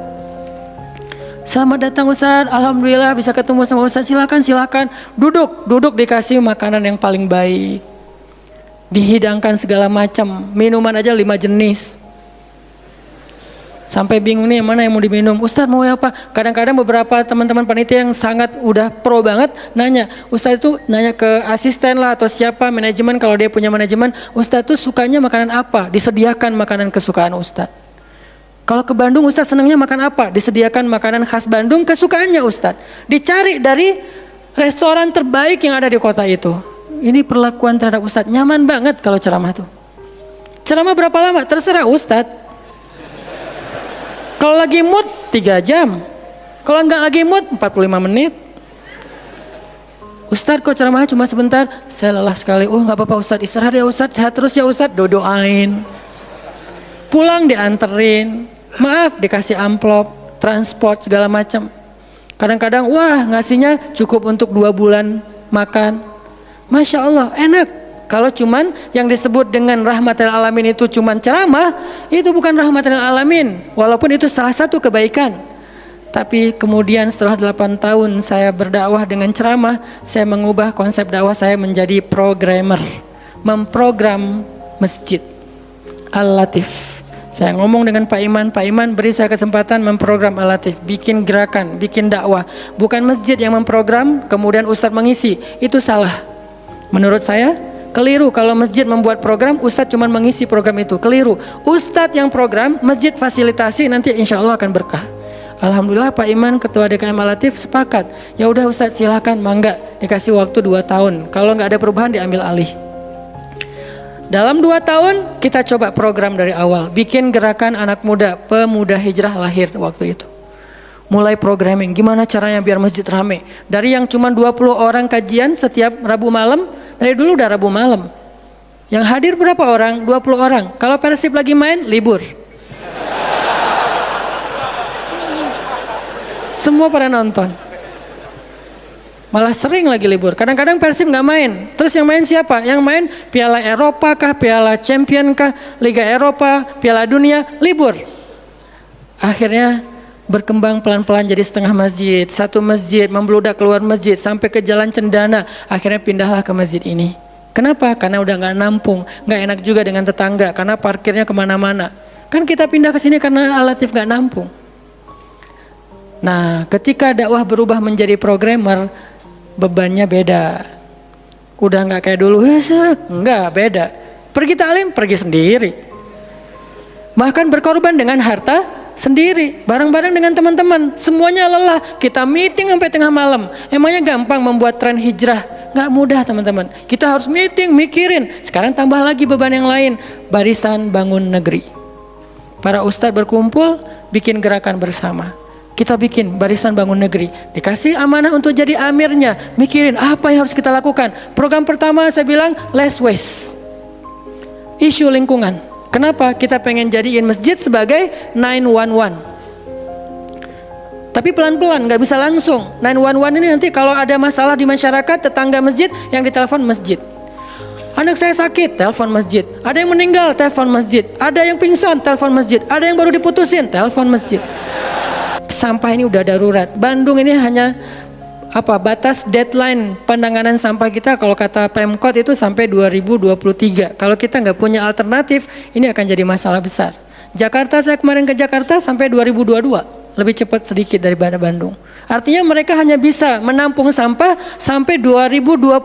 Selamat datang ustadz, alhamdulillah bisa ketemu sama ustadz, silakan, duduk dikasih makanan yang paling baik, dihidangkan segala macam, minuman aja 5 jenis. Sampai bingung nih mana yang mau diminum. Ustadz mau apa? Kadang-kadang beberapa teman-teman panitia yang sangat udah pro banget nanya. Ustadz itu nanya ke asisten lah atau siapa manajemen, kalau dia punya manajemen. Ustadz itu sukanya makanan apa? Disediakan makanan kesukaan Ustadz. Kalau ke Bandung Ustadz senangnya makan apa? Disediakan makanan khas Bandung kesukaannya Ustadz. Dicari dari restoran terbaik yang ada di kota itu. Ini perlakuan terhadap Ustadz. Nyaman banget kalau ceramah tuh. Ceramah berapa lama? Terserah Ustadz. Kalau lagi mood 3 jam, kalau nggak lagi mood 45 menit. Ustadz kok ceramahnya cuma sebentar? Saya lelah sekali. Oh nggak apa-apa Ustadz, istirahat ya Ustadz, sehat terus ya Ustadz, doain. Pulang dianterin, maaf dikasih amplop, transport segala macam. Kadang-kadang wah ngasihnya cukup untuk 2 bulan makan. Masya Allah enak. Kalau cuman yang disebut dengan rahmatil alamin itu cuman ceramah, itu bukan rahmatil alamin. Walaupun itu salah satu kebaikan. Tapi kemudian setelah 8 tahun saya berdakwah dengan ceramah, saya mengubah konsep dakwah saya menjadi programmer. Memprogram masjid. Al-Latif. Saya ngomong dengan Pak Iman beri saya kesempatan memprogram Al-Latif, bikin gerakan, bikin dakwah. Bukan masjid yang memprogram, kemudian Ustadz mengisi, itu salah. Menurut saya Keliru kalau masjid membuat program, ustadz cuma mengisi program itu. Keliru. Ustadz yang program, masjid fasilitasi, nanti insya Allah akan berkah. Alhamdulillah Pak Iman, Ketua DKM Al-Latif sepakat. Ya udah Ustadz silakan, mangga, dikasih waktu 2 tahun. Kalau nggak ada perubahan diambil alih. Dalam 2 tahun kita coba program dari awal. Bikin gerakan anak muda, pemuda hijrah lahir waktu itu. Mulai programming, gimana caranya biar masjid rame. Dari yang cuma 20 orang kajian setiap Rabu malam, dari dulu udah Rabu malam. Yang hadir berapa orang? 20 orang. Kalau Persib lagi main, libur. Semua pada nonton. Malah sering lagi libur. Kadang-kadang Persib nggak main. Terus yang main siapa? Yang main Piala Eropa kah, Piala Champion kah, Liga Eropa, Piala Dunia, libur. Akhirnya berkembang pelan-pelan jadi setengah masjid. Satu masjid membludak keluar masjid sampai ke Jalan Cendana. Akhirnya pindahlah ke masjid ini. Kenapa? Karena udah nggak nampung. Nggak enak juga dengan tetangga karena parkirnya kemana-mana. Kan kita pindah ke sini karena Al-Latif nggak nampung. Nah, ketika dakwah berubah menjadi programmer, bebannya beda. Udah nggak kayak dulu, enggak, beda. Pergi taklim, pergi sendiri. Bahkan berkorban dengan harta sendiri, bareng-bareng dengan teman-teman. Semuanya lelah, kita meeting sampai tengah malam. Emangnya gampang membuat tren hijrah? Nggak mudah teman-teman. Kita harus meeting, mikirin. Sekarang tambah lagi beban yang lain, Barisan Bangun Negeri. Para ustadz berkumpul, bikin gerakan bersama. Kita bikin Barisan Bangun Negeri, dikasih amanah untuk jadi amirnya, mikirin apa yang harus kita lakukan. Program pertama saya bilang less waste, isu lingkungan. Kenapa? Kita pengen jadiin masjid sebagai 911. Tapi pelan-pelan, nggak bisa langsung. 911 ini nanti kalau ada masalah di masyarakat, tetangga masjid yang ditelepon masjid. Anak saya sakit, telepon masjid. Ada yang meninggal, telepon masjid. Ada yang pingsan, telepon masjid. Ada yang baru diputusin, telepon masjid. Sampah ini udah darurat. Bandung ini hanya batas deadline penanganan sampah kita kalau kata Pemkot itu sampai 2023. Kalau kita nggak punya alternatif, ini akan jadi masalah besar. Jakarta, saya kemarin ke Jakarta sampai 2022, lebih cepat sedikit daripada Bandung. Artinya mereka hanya bisa menampung sampah sampai 2022.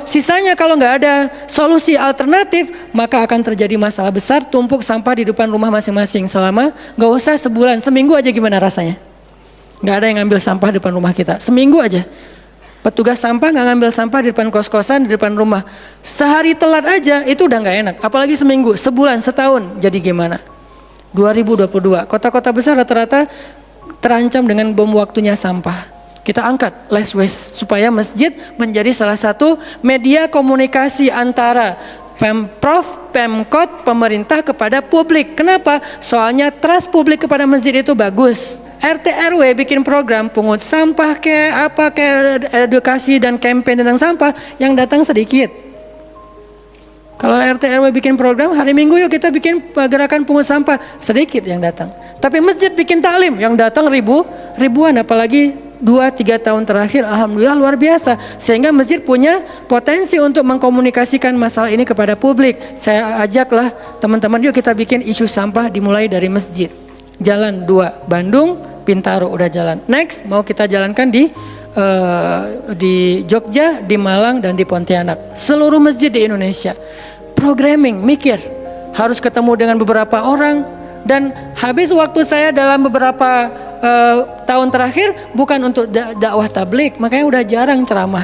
Sisanya kalau nggak ada solusi alternatif, maka akan terjadi masalah besar, tumpuk sampah di depan rumah masing-masing selama nggak usah sebulan, seminggu aja gimana rasanya? Nggak ada yang ngambil sampah di depan rumah kita, seminggu aja. Petugas sampah nggak ngambil sampah di depan kos-kosan, di depan rumah. Sehari telat aja itu udah nggak enak, apalagi seminggu, sebulan, setahun, jadi gimana? 2022, kota-kota besar rata-rata terancam dengan bom waktunya sampah. Kita angkat less waste supaya masjid menjadi salah satu media komunikasi antara Pemprov, Pemkot, pemerintah kepada publik. Kenapa? Soalnya trust publik kepada masjid itu bagus. RT RW bikin program pungut sampah kayak edukasi dan campaign tentang sampah, yang datang sedikit. Kalau RT RW bikin program, hari Minggu yuk kita bikin gerakan pungut sampah, sedikit yang datang. Tapi masjid bikin taklim, yang datang ribuan, apalagi 2-3 tahun terakhir, alhamdulillah luar biasa. Sehingga masjid punya potensi untuk mengkomunikasikan masalah ini kepada publik. Saya ajaklah teman-teman, yuk kita bikin isu sampah dimulai dari masjid. Jalan 2, Bandung, Bintaro udah jalan. Next mau kita jalankan di Jogja, di Malang, dan di Pontianak. Seluruh masjid di Indonesia. Programming, mikir, harus ketemu dengan beberapa orang, dan habis waktu saya dalam beberapa tahun terakhir bukan untuk dakwah tablik, makanya udah jarang ceramah.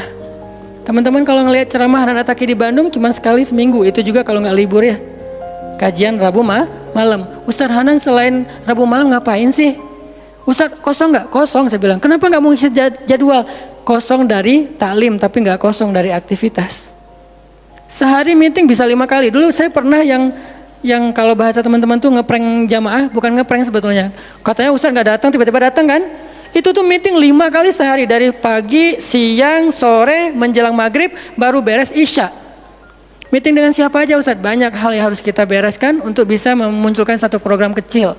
Teman-teman kalau ngelihat ceramah anak Taki di Bandung cuma sekali seminggu, itu juga kalau nggak libur ya. Kajian Rabu malam. Ustaz Hanan selain Rabu malam ngapain sih? Ustaz kosong nggak? Kosong, saya bilang. Kenapa nggak mau ngisi jadwal? Kosong dari taklim tapi nggak kosong dari aktivitas. Sehari meeting bisa 5 kali. Dulu saya pernah yang kalau bahasa teman-teman tuh ngeprank jamaah, bukan ngeprank sebetulnya. Katanya Ustaz nggak datang, tiba-tiba datang kan? Itu tuh meeting 5 kali sehari, dari pagi, siang, sore, menjelang maghrib, baru beres isya. Meeting dengan siapa aja Ustaz? Banyak hal yang harus kita bereskan untuk bisa memunculkan satu program kecil.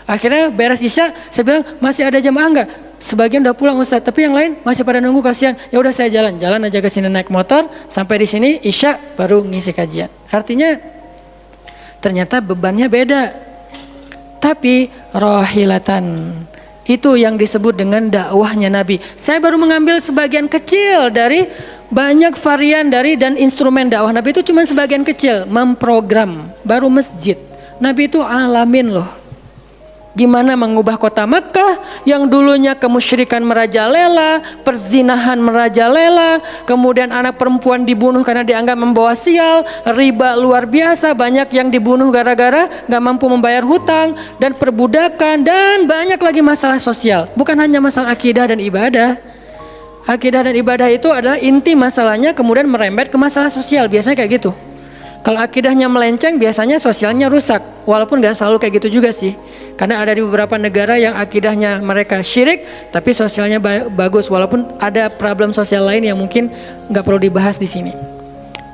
Akhirnya beres isya, saya bilang masih ada jamaah enggak? Sebagian udah pulang Ustaz, tapi yang lain masih pada nunggu, kasihan. Ya udah saya jalan aja ke sini naik motor, sampai di sini isya baru ngisi kajian. Artinya ternyata bebannya beda. Tapi rohilatan, Itu yang disebut dengan dakwahnya Nabi. Saya baru mengambil sebagian kecil dari banyak varian dari dan instrumen dakwah Nabi. Itu cuma sebagian kecil, memprogram. Baru masjid. Nabi itu alamin loh. Gimana mengubah kota Mekah yang dulunya kemusyrikan merajalela, perzinahan merajalela, kemudian anak perempuan dibunuh karena dianggap membawa sial, riba luar biasa, banyak yang dibunuh gara-gara gak mampu membayar hutang, dan perbudakan, dan banyak lagi masalah sosial. Bukan hanya masalah akidah dan ibadah. Akidah dan ibadah itu adalah inti masalahnya, kemudian merembet ke masalah sosial, biasanya kayak gitu. Kalau akidahnya melenceng, biasanya sosialnya rusak. Walaupun gak selalu kayak gitu juga sih. Karena ada di beberapa negara yang akidahnya mereka syirik, tapi sosialnya bagus. Walaupun ada problem sosial lain yang mungkin gak perlu dibahas di sini.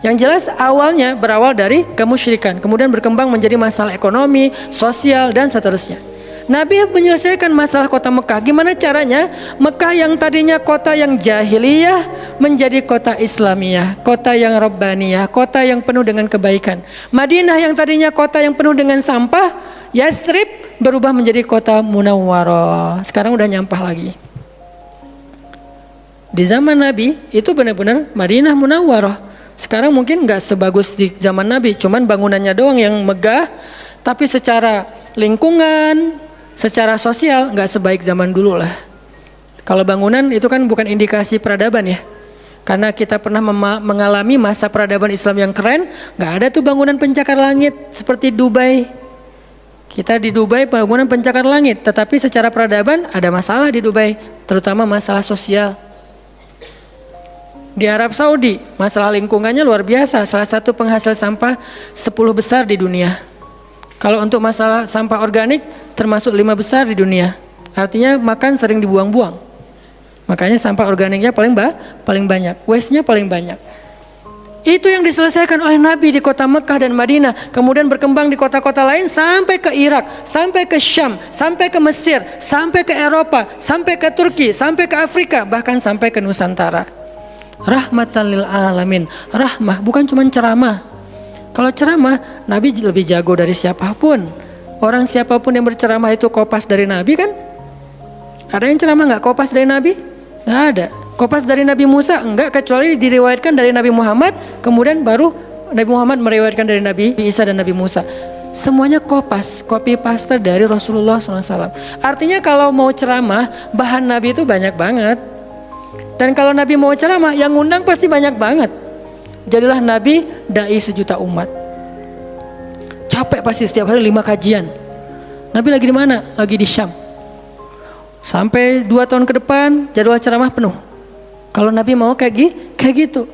Yang jelas awalnya berawal dari kemusyrikan, kemudian berkembang menjadi masalah ekonomi, sosial, dan seterusnya. Nabi menyelesaikan masalah kota Mekah. Gimana caranya? Mekah yang tadinya kota yang jahiliyah menjadi kota Islamiyah, kota yang Rabbaniyah, kota yang penuh dengan kebaikan. Madinah yang tadinya kota yang penuh dengan sampah, Yathrib berubah menjadi kota Munawwarah. Sekarang udah nyampah lagi. Di zaman Nabi itu benar-benar Madinah Munawwarah. Sekarang mungkin nggak sebagus di zaman Nabi, cuman bangunannya doang yang megah, tapi secara lingkungan, secara sosial nggak sebaik zaman dulu lah. Kalau bangunan itu kan bukan indikasi peradaban ya. Karena kita pernah mengalami masa peradaban Islam yang keren, nggak ada tuh bangunan pencakar langit seperti Dubai. Kita di Dubai bangunan pencakar langit, tetapi secara peradaban ada masalah di Dubai, terutama masalah sosial. Di Arab Saudi masalah lingkungannya luar biasa, salah satu penghasil sampah 10 besar di dunia. Kalau untuk masalah sampah organik termasuk 5 besar di dunia. Artinya makan sering dibuang-buang. Makanya sampah organiknya paling banyak, waste-nya paling banyak. Itu yang diselesaikan oleh Nabi di kota Mekah dan Madinah, kemudian berkembang di kota-kota lain sampai ke Irak, sampai ke Syam, sampai ke Mesir, sampai ke Eropa, sampai ke Turki, sampai ke Afrika, bahkan sampai ke Nusantara. Rahmatan lil alamin. Rahmah bukan cuma ceramah. Kalau ceramah, Nabi lebih jago dari siapapun. Orang siapapun yang berceramah itu kopas dari Nabi kan? Ada yang ceramah nggak kopas dari Nabi? Nggak ada. Kopas dari Nabi Musa enggak, kecuali diriwayatkan dari Nabi Muhammad, kemudian baru Nabi Muhammad meriwayatkan dari Nabi Isa dan Nabi Musa. Semuanya kopas, copy paste dari Rasulullah SAW. Artinya kalau mau ceramah, bahan Nabi itu banyak banget. Dan kalau Nabi mau ceramah, yang ngundang pasti banyak banget. Jadilah Nabi dai sejuta umat. Capek pasti setiap hari 5 kajian. Nabi lagi di mana? Lagi di Syam. Sampai 2 tahun ke depan jadwal ceramah penuh. Kalau Nabi mau kayak gitu.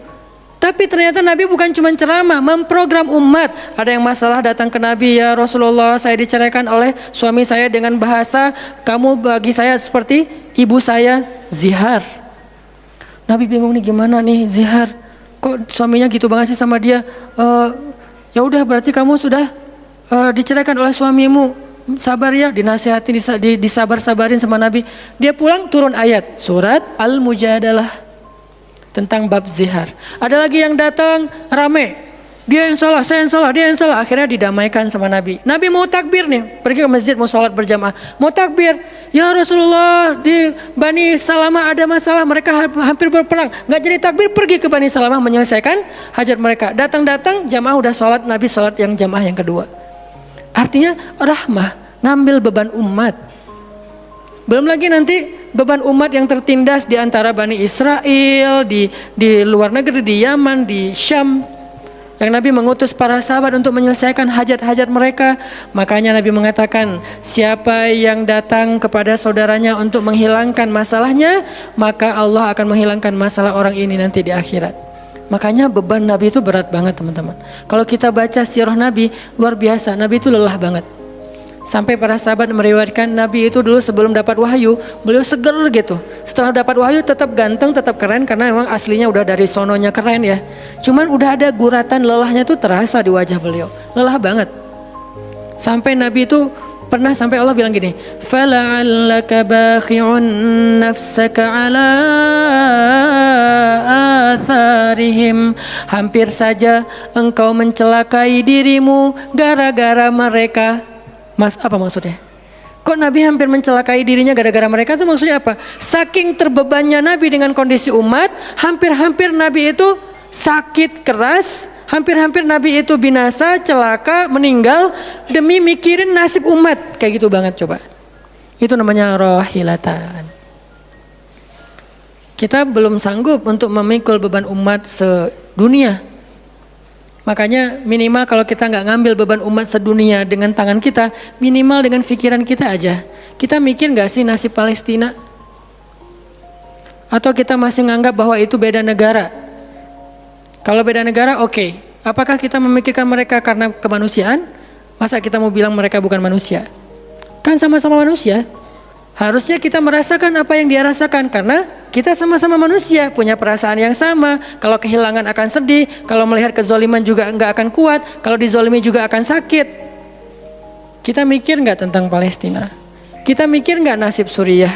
Tapi ternyata Nabi bukan cuma ceramah, memprogram umat. Ada yang masalah datang ke Nabi, ya Rasulullah, saya diceraikan oleh suami saya dengan bahasa kamu bagi saya seperti ibu saya, zihar. Nabi bingung nih, gimana nih zihar? Kok suaminya gitu banget sih sama dia? Ya udah, berarti kamu sudah diceraikan oleh suamimu. Sabar ya, dinasihati, disabar-sabarin sama Nabi. Dia pulang turun ayat surat Al-Mujadalah tentang bab zihar. Ada lagi yang datang rame. Dia yang salah, saya yang salah, dia yang salah. Akhirnya didamaikan sama Nabi. Nabi mau takbir nih, pergi ke masjid mau sholat berjamaah. Mau takbir, ya Rasulullah, di Bani Salamah ada masalah, mereka hampir berperang. Gak jadi takbir, pergi ke Bani Salamah menyelesaikan hajat mereka. Datang-datang jamaah udah sholat, Nabi sholat yang jamaah yang kedua. Artinya rahmah, ngambil beban umat. Belum lagi nanti beban umat yang tertindas di antara Bani Israel, di luar negeri, di Yaman, di Syam. Yang Nabi mengutus para sahabat untuk menyelesaikan hajat-hajat mereka. Makanya Nabi mengatakan, siapa yang datang kepada saudaranya untuk menghilangkan masalahnya, maka Allah akan menghilangkan masalah orang ini nanti di akhirat. Makanya beban Nabi itu berat banget teman-teman. Kalau kita baca sirah Nabi, luar biasa, Nabi itu lelah banget. Sampai para sahabat meriwayatkan Nabi itu dulu sebelum dapat wahyu, beliau seger gitu. Setelah dapat wahyu tetap ganteng, tetap keren, karena memang aslinya udah dari sononya keren ya. Cuman udah ada guratan lelahnya tuh terasa di wajah beliau. Lelah banget. Sampai Nabi itu pernah sampai Allah bilang gini, "Fala'allaka bakhi'un nafsaka 'ala atharihim." Hampir saja engkau mencelakai dirimu gara-gara mereka. Apa maksudnya? Kok Nabi hampir mencelakai dirinya gara-gara mereka, itu maksudnya apa? Saking terbebannya Nabi dengan kondisi umat, hampir-hampir Nabi itu sakit keras, hampir-hampir Nabi itu binasa, celaka, meninggal demi mikirin nasib umat. Kayak gitu banget coba. Itu namanya rohilatan. Kita belum sanggup untuk memikul beban umat sedunia. Makanya minimal kalau kita nggak ngambil beban umat sedunia dengan tangan kita, minimal dengan pikiran kita aja. Kita mikir nggak sih nasib Palestina? Atau kita masih nganggap bahwa itu beda negara? Kalau beda negara oke. Apakah kita memikirkan mereka karena kemanusiaan? Masa kita mau bilang mereka bukan manusia? Kan sama-sama manusia. Harusnya kita merasakan apa yang dia rasakan karena kita sama-sama manusia, punya perasaan yang sama. Kalau kehilangan akan sedih, kalau melihat kezoliman juga nggak akan kuat, kalau dizolimi juga akan sakit. Kita mikir nggak tentang Palestina? Kita mikir nggak nasib Suriah?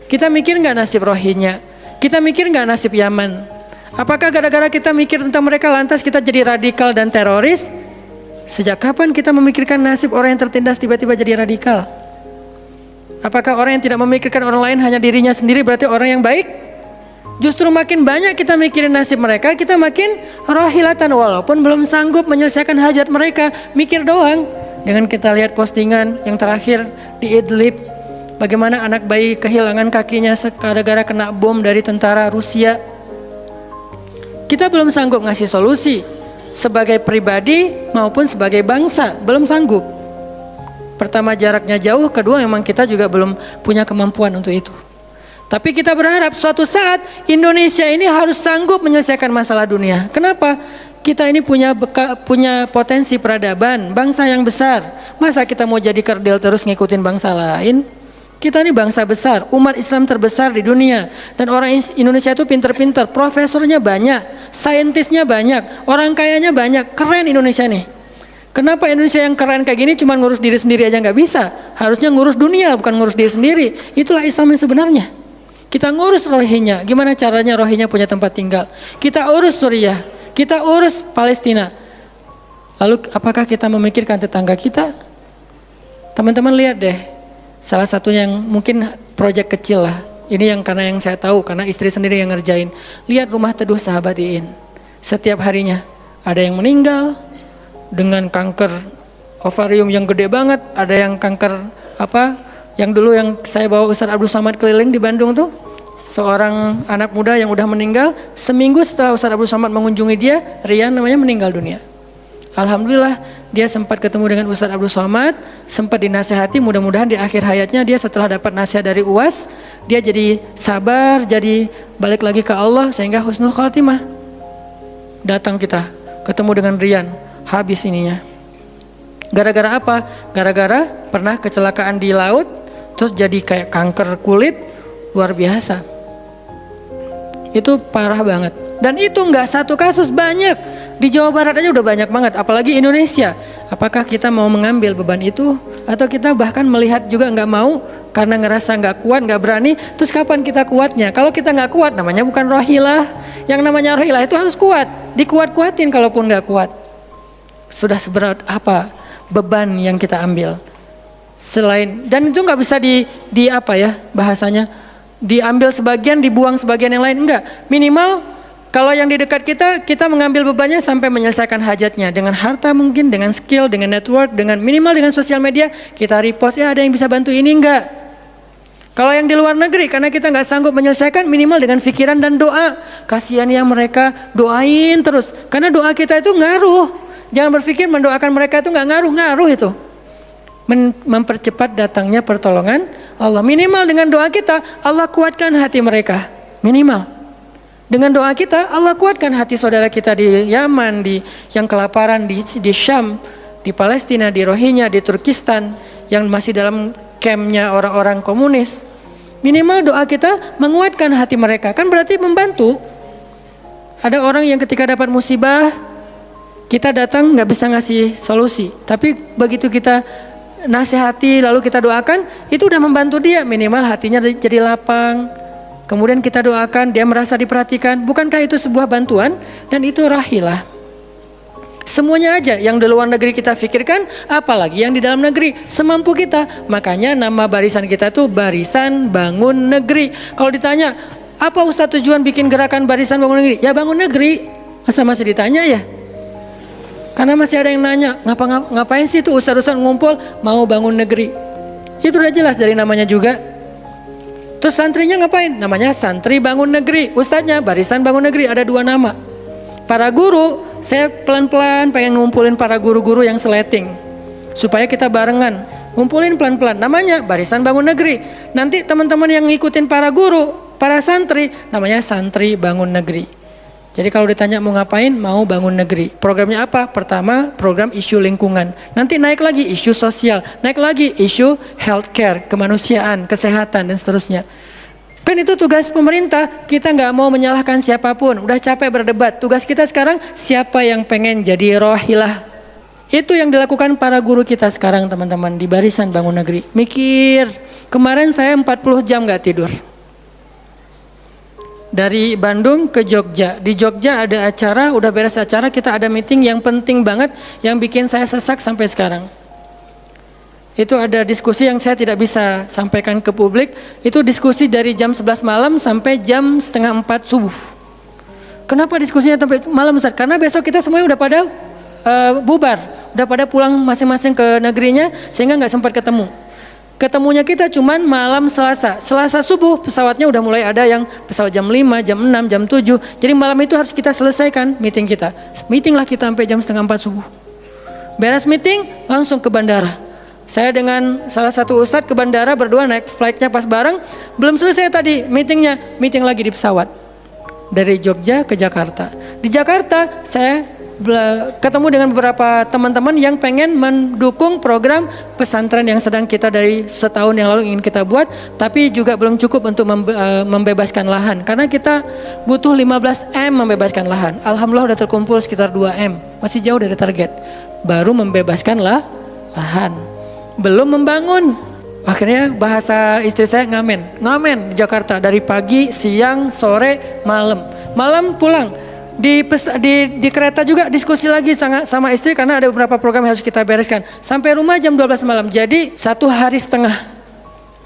Kita mikir nggak nasib Rohingya? Kita mikir nggak nasib Yaman? Apakah gara-gara kita mikir tentang mereka lantas kita jadi radikal dan teroris? Sejak kapan kita memikirkan nasib orang yang tertindas tiba-tiba jadi radikal? Apakah orang yang tidak memikirkan orang lain hanya dirinya sendiri berarti orang yang baik? Justru makin banyak kita mikirin nasib mereka, kita makin rohilatan walaupun belum sanggup menyelesaikan hajat mereka, mikir doang. Dengan kita lihat postingan yang terakhir di Idlib, bagaimana anak bayi kehilangan kakinya gara-gara kena bom dari tentara Rusia. Kita belum sanggup ngasih solusi sebagai pribadi maupun sebagai bangsa, belum sanggup. Pertama jaraknya jauh, kedua memang kita juga belum punya kemampuan untuk itu. Tapi kita berharap suatu saat Indonesia ini harus sanggup menyelesaikan masalah dunia. Kenapa? Kita ini punya potensi peradaban, bangsa yang besar. Masa kita mau jadi kerdil terus ngikutin bangsa lain? Kita ini bangsa besar, umat Islam terbesar di dunia. Dan orang Indonesia itu pinter-pinter, profesornya banyak, saintisnya banyak, orang kayanya banyak, keren Indonesia nih. Kenapa Indonesia yang keren kayak gini cuma ngurus diri sendiri aja nggak bisa? Harusnya ngurus dunia bukan ngurus diri sendiri. Itulah Islam yang sebenarnya. Kita ngurus Rohingya, gimana caranya Rohingya punya tempat tinggal? Kita urus Suriah, kita urus Palestina. Lalu apakah kita memikirkan tetangga kita? Teman-teman lihat deh, salah satu yang mungkin proyek kecil lah. Ini yang karena yang saya tahu, karena istri sendiri yang ngerjain. Lihat rumah teduh Sahabat Iin. Setiap harinya ada yang meninggal dengan kanker ovarium yang gede banget, ada yang kanker yang dulu yang saya bawa Ustaz Abdul Somad keliling di Bandung tuh, seorang anak muda yang udah meninggal, seminggu setelah Ustaz Abdul Somad mengunjungi dia, Rian namanya, meninggal dunia. Alhamdulillah dia sempat ketemu dengan Ustaz Abdul Somad, sempat dinasehati, mudah-mudahan di akhir hayatnya dia setelah dapat nasihat dari UAS, dia jadi sabar, jadi balik lagi ke Allah sehingga husnul khatimah. Datang kita ketemu dengan Rian, habis ininya. Gara-gara apa? Gara-gara pernah kecelakaan di laut, terus jadi kayak kanker kulit, luar biasa. Itu parah banget. Dan itu nggak satu kasus, banyak. Di Jawa Barat aja udah banyak banget, apalagi Indonesia. Apakah kita mau mengambil beban itu? Atau kita bahkan melihat juga nggak mau karena ngerasa nggak kuat, nggak berani. Terus kapan kita kuatnya? Kalau kita nggak kuat, namanya bukan rohilah. Yang namanya rohilah itu harus kuat, dikuat-kuatin kalaupun nggak kuat. Sudah seberat apa beban yang kita ambil selain, dan itu nggak bisa di apa ya bahasanya, diambil sebagian dibuang sebagian yang lain, enggak. Minimal kalau yang di dekat kita mengambil bebannya sampai menyelesaikan hajatnya dengan harta, mungkin dengan skill, dengan network, dengan minimal dengan sosial media kita repost, ya ada yang bisa bantu ini, enggak. Kalau yang di luar negeri karena kita nggak sanggup menyelesaikan, minimal dengan pikiran dan doa, kasihan ya mereka, doain terus karena doa kita itu ngaruh. Jangan berpikir mendoakan mereka itu nggak ngaruh itu. Mempercepat datangnya pertolongan Allah. Minimal dengan doa kita Allah kuatkan hati mereka. Minimal dengan doa kita Allah kuatkan hati saudara kita di Yaman, di yang kelaparan di Syam, di Palestina, di Rohingya, di Turkistan yang masih dalam campnya orang-orang komunis. Minimal doa kita menguatkan hati mereka, kan berarti membantu. Ada orang yang ketika dapat musibah kita datang nggak bisa ngasih solusi, tapi begitu kita nasihati lalu kita doakan, itu udah membantu dia, minimal hatinya jadi lapang. Kemudian kita doakan, dia merasa diperhatikan. Bukankah itu sebuah bantuan? Dan itu rahilah. Semuanya aja yang di luar negeri kita pikirkan, apalagi yang di dalam negeri, semampu kita. Makanya nama barisan kita tuh Barisan Bangun Negeri. Kalau ditanya, apa Ustadz tujuan bikin gerakan Barisan Bangun Negeri? Ya bangun negeri. Masa masih ditanya ya? Karena masih ada yang nanya, ngapain sih tuh ustadz-ustadz ngumpul mau bangun negeri? Itu udah jelas dari namanya juga. Terus santrinya ngapain? Namanya Santri Bangun Negeri. Ustadznya Barisan Bangun Negeri, ada 2 nama. Para guru, saya pelan-pelan pengen ngumpulin para guru-guru yang seleting supaya kita barengan, ngumpulin pelan-pelan, namanya Barisan Bangun Negeri. Nanti teman-teman yang ngikutin para guru, para santri, namanya Santri Bangun Negeri. Jadi kalau ditanya mau ngapain, mau bangun negeri. Programnya apa? Pertama, program isu lingkungan. Nanti naik lagi isu sosial, naik lagi isu healthcare, kemanusiaan, kesehatan dan seterusnya. Kan itu tugas pemerintah, kita nggak mau menyalahkan siapapun, udah capek berdebat. Tugas kita sekarang siapa yang pengen jadi rohilah. Itu yang dilakukan para guru kita sekarang teman-teman di Barisan Bangun Negeri. Mikir, kemarin saya 40 jam nggak tidur. Dari Bandung ke Jogja, di Jogja ada acara, udah beres acara kita ada meeting yang penting banget yang bikin saya sesak sampai sekarang. Itu ada diskusi yang saya tidak bisa sampaikan ke publik. Itu diskusi dari jam 11 malam sampai jam setengah 4 subuh. Kenapa diskusinya sampai malam Ustaz? Karena besok kita semuanya udah pada bubar, udah pada pulang masing-masing ke negerinya, sehingga nggak sempat ketemu. Ketemunya kita cuman malam Selasa. Selasa subuh pesawatnya udah mulai ada yang pesawat jam 5, jam 6, jam 7. Jadi malam itu harus kita selesaikan meeting kita. Meeting lah kita sampai jam setengah 4 subuh. Beres meeting langsung ke bandara. Saya dengan salah satu ustadz ke bandara berdua naik flightnya pas bareng. Belum selesai tadi meetingnya, meeting lagi di pesawat dari Jogja ke Jakarta. Di Jakarta saya ketemu dengan beberapa teman-teman yang pengen mendukung program pesantren yang sedang kita dari setahun yang lalu ingin kita buat, tapi juga belum cukup untuk membebaskan lahan karena kita butuh 15 M membebaskan lahan. Alhamdulillah udah terkumpul sekitar 2 M, masih jauh dari target. Baru membebaskan lahan, belum membangun. Akhirnya bahasa istri saya ngamen di Jakarta dari pagi, siang, sore, malam pulang. Di kereta juga diskusi lagi sama istri karena ada beberapa program yang harus kita bereskan. Sampai rumah jam 12 malam. Jadi 1 hari setengah,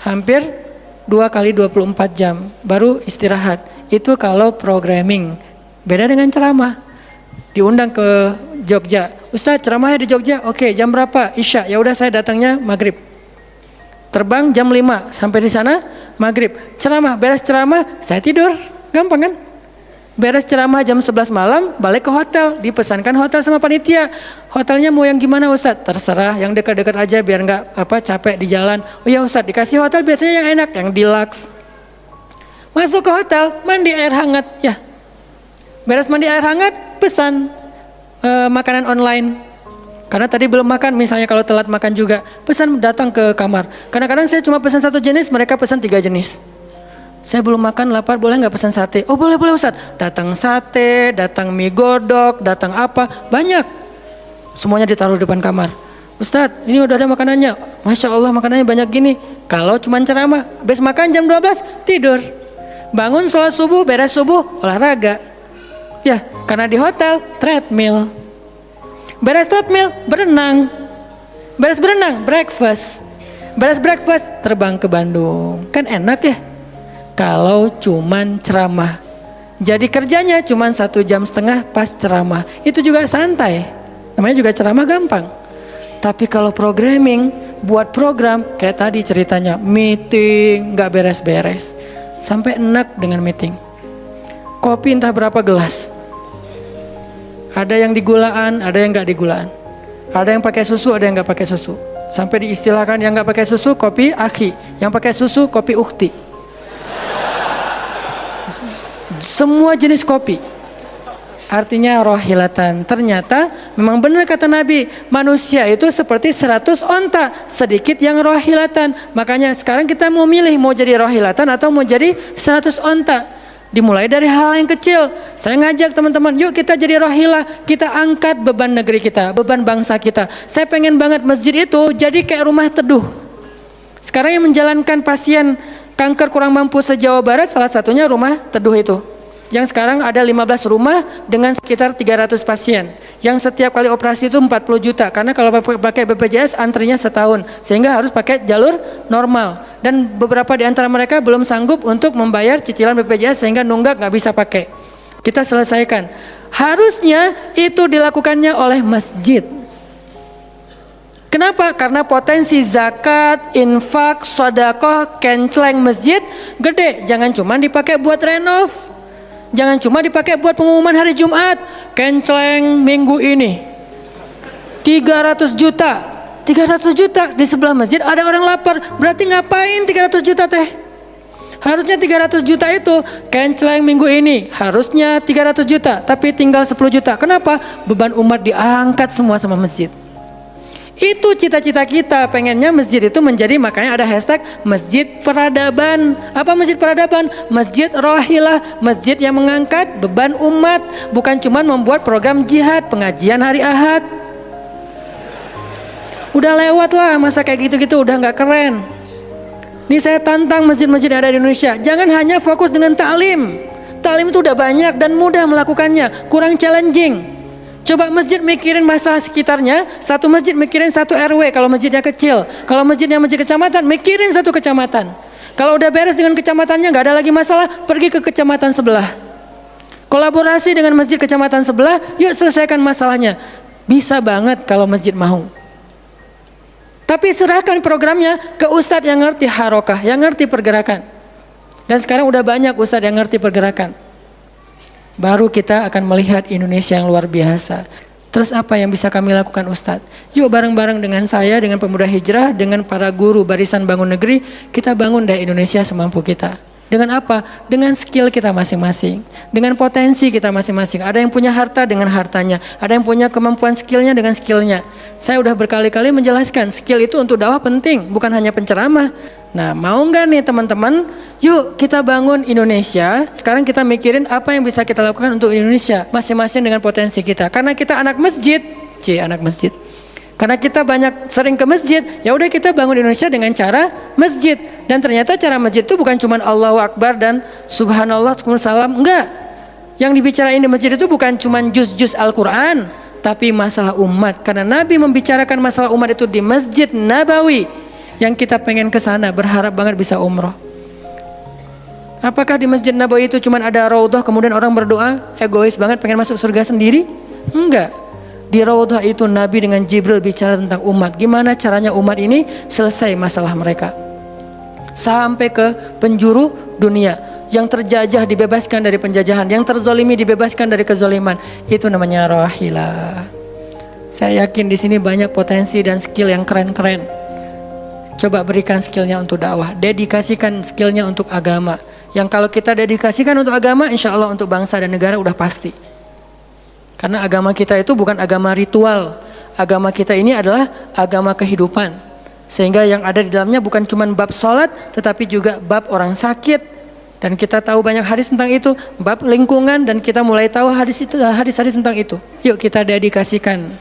hampir 2 kali 24 jam baru istirahat. Itu kalau programming. Beda dengan ceramah. Diundang ke Jogja, Ustadz ceramahnya di Jogja, oke jam berapa? Isya, ya udah saya datangnya maghrib. Terbang jam 5 sampai di sana maghrib. Ceramah, beres ceramah saya tidur, gampang kan? Beres ceramah jam 11 malam balik ke hotel, dipesankan hotel sama panitia. Hotelnya mau yang gimana Ustadz? Terserah, yang dekat-dekat aja biar nggak capek di jalan. Oh ya Ustadz, dikasih hotel biasanya yang enak, yang deluxe. Masuk ke hotel, mandi air hangat ya. Beres mandi air hangat, pesan makanan online. Karena tadi belum makan, misalnya kalau telat makan juga, pesan datang ke kamar. Kadang-kadang saya cuma pesan 1 jenis, mereka pesan 3 jenis. Saya belum makan, lapar, boleh nggak pesan sate? Oh boleh Ustaz. Datang sate, datang mie godok, datang apa, banyak. Semuanya ditaruh di depan kamar. Ustaz, ini udah ada makanannya. Masya Allah makanannya banyak gini. Kalau cuma ceramah, habis makan jam 12 tidur. Bangun sholat subuh, beres subuh, olahraga. Ya, karena di hotel treadmill. Beres treadmill, berenang. Beres berenang, breakfast. Beres breakfast, terbang ke Bandung. Kan enak ya? Kalau cuman ceramah. Jadi kerjanya cuman 1,5 jam pas ceramah. Itu juga santai. Namanya juga ceramah gampang. Tapi kalau programming, buat program kayak tadi ceritanya, meeting gak beres-beres. Sampai enak dengan meeting. Kopi entah berapa gelas. Ada yang digulaan, ada yang gak digulaan. Ada yang pakai susu, ada yang gak pakai susu. Sampai diistilahkan yang gak pakai susu kopi akhi, yang pakai susu kopi ukhti. Semua jenis kopi. Artinya rohilatan. Ternyata memang benar kata Nabi, manusia itu seperti 100 onta, sedikit yang rohilatan. Makanya sekarang kita mau milih mau jadi rohilatan atau mau jadi 100 onta. Dimulai dari hal yang kecil. Saya ngajak teman-teman, yuk kita jadi rohilah, kita angkat beban negeri kita, beban bangsa kita. Saya pengen banget masjid itu jadi kayak rumah teduh. Sekarang yang menjalankan pasien kanker kurang mampu se-Jawa Barat, salah satunya rumah teduh itu. Yang sekarang ada 15 rumah dengan sekitar 300 pasien. Yang setiap kali operasi itu 40 juta. Karena kalau pakai BPJS antrinya setahun. Sehingga harus pakai jalur normal. Dan beberapa di antara mereka belum sanggup untuk membayar cicilan BPJS sehingga nunggak nggak bisa pakai. Kita selesaikan. Harusnya itu dilakukannya oleh masjid. Kenapa? Karena potensi zakat, infak, sedekah, kenceleng masjid gede. Jangan cuma dipakai buat renov. Jangan cuma dipakai buat pengumuman hari Jumat. Kenceleng minggu ini 300 juta. 300 juta di sebelah masjid ada orang lapar. Berarti ngapain 300 juta teh? Harusnya 300 juta itu kenceleng minggu ini. Harusnya 300 juta. Tapi tinggal 10 juta. Kenapa? Beban umat diangkat semua sama masjid. Itu cita-cita kita, pengennya masjid itu menjadi, makanya ada hashtag masjid peradaban. Apa masjid peradaban? Masjid rohilah, masjid yang mengangkat beban umat, bukan cuma membuat program jihad, pengajian hari Ahad. Udah lewat lah masa kayak gitu-gitu, udah nggak keren. Nih saya tantang masjid-masjid yang ada di Indonesia, jangan hanya fokus dengan taklim. Taklim itu udah banyak dan mudah melakukannya, kurang challenging. Coba masjid mikirin masalah sekitarnya, satu masjid mikirin satu RW kalau masjidnya kecil. Kalau masjidnya masjid kecamatan, mikirin satu kecamatan. Kalau udah beres dengan kecamatannya, nggak ada lagi masalah, pergi ke kecamatan sebelah. Kolaborasi dengan masjid kecamatan sebelah, yuk selesaikan masalahnya. Bisa banget kalau masjid mau. Tapi serahkan programnya ke ustadz yang ngerti harokah, yang ngerti pergerakan. Dan sekarang udah banyak ustadz yang ngerti pergerakan. Baru kita akan melihat Indonesia yang luar biasa. Terus apa yang bisa kami lakukan Ustadz? Yuk bareng-bareng dengan saya, dengan pemuda hijrah, dengan para guru barisan bangun negeri, kita bangun deh Indonesia semampu kita. Dengan apa? Dengan skill kita masing-masing, dengan potensi kita masing-masing. Ada yang punya harta dengan hartanya, ada yang punya kemampuan skillnya dengan skillnya. Saya udah berkali-kali menjelaskan, skill itu untuk dakwah penting, bukan hanya penceramah. Nah, mau nggak nih teman-teman? Yuk kita bangun Indonesia. Sekarang kita mikirin apa yang bisa kita lakukan untuk Indonesia, masing-masing dengan potensi kita. Karena kita anak masjid, anak masjid. Karena kita banyak sering ke masjid, ya udah kita bangun Indonesia dengan cara masjid. Dan ternyata cara masjid itu bukan cuma Allahu Akbar dan Subhanallah, salam, enggak. Yang dibicarain di masjid itu bukan cuma juz-juz Al-Quran, tapi masalah umat. Karena Nabi membicarakan masalah umat itu di Masjid Nabawi. Yang kita pengen ke sana, berharap banget bisa umroh. Apakah di Masjid Nabawi itu cuma ada raudhah kemudian orang berdoa egois banget pengen masuk surga sendiri? Enggak. Di raudhah itu Nabi dengan Jibril bicara tentang umat. Gimana caranya umat ini selesai masalah mereka. Sampai ke penjuru dunia. Yang terjajah dibebaskan dari penjajahan, yang terzolimi dibebaskan dari kezoliman. Itu namanya rahilah. Saya yakin di sini banyak potensi dan skill yang keren-keren. Coba berikan skillnya untuk dakwah, dedikasikan skillnya untuk agama. Yang kalau kita dedikasikan untuk agama, insya Allah untuk bangsa dan negara udah pasti. Karena agama kita itu bukan agama ritual. Agama kita ini adalah agama kehidupan. Sehingga yang ada di dalamnya bukan cuma bab sholat, tetapi juga bab orang sakit. Dan kita tahu banyak hadis tentang itu, bab lingkungan, dan kita mulai tahu hadis-hadis tentang itu. Yuk kita dedikasikan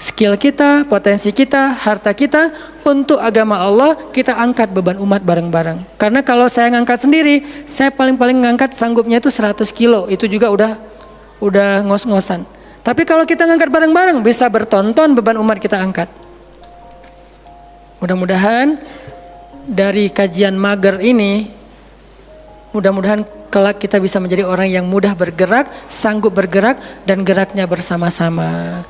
skill kita, potensi kita, harta kita untuk agama Allah, kita angkat beban umat bareng-bareng. Karena kalau saya ngangkat sendiri, saya paling-paling ngangkat sanggupnya itu 100 kilo, itu juga udah ngos-ngosan. Tapi kalau kita ngangkat bareng-bareng, bisa bertonton beban umat kita angkat. Mudah-mudahan dari kajian mager ini, mudah-mudahan kelak kita bisa menjadi orang yang mudah bergerak, sanggup bergerak, dan geraknya bersama-sama.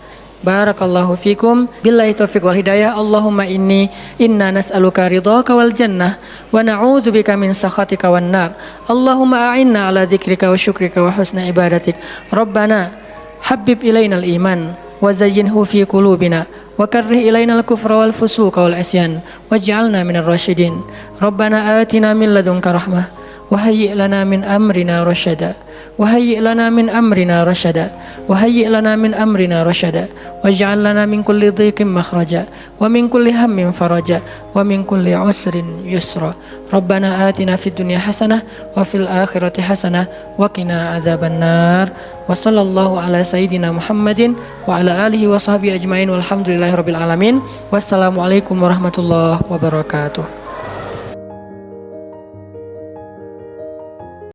Barakallahu fikum, billahi taufiq wal hidayah. Allahumma inna nas'aluka ridhaka wal jannah wa na'udzubika min sakhatika wan nar. Allahumma a'inna ala dzikrika wa syukrika wa husna ibadatik. Rabbana habbib ilainal iman wa zayyinhu fi qulubina wa karrih ilainal kufra wal fusuqa wal isyan waj'alna minar rasyidin. Rabbana atina min ladunka rahmah wa hayyi' lana min amrina rasyada. وهيئ لنا من أمرنا رشدا وهيئ لنا من أمرنا رشدا واجعل لنا من كل ضيق مخرجا ومن كل هم فرجا ومن كل عسر يسرا ربنا آتنا في الدنيا حسنة وفي الآخرة حسنة وقنا عذاب النار وصلى الله على سيدنا محمد وعلى آله وصحبه أجمعين والحمد لله رب العالمين والسلام عليكم ورحمة الله وبركاته.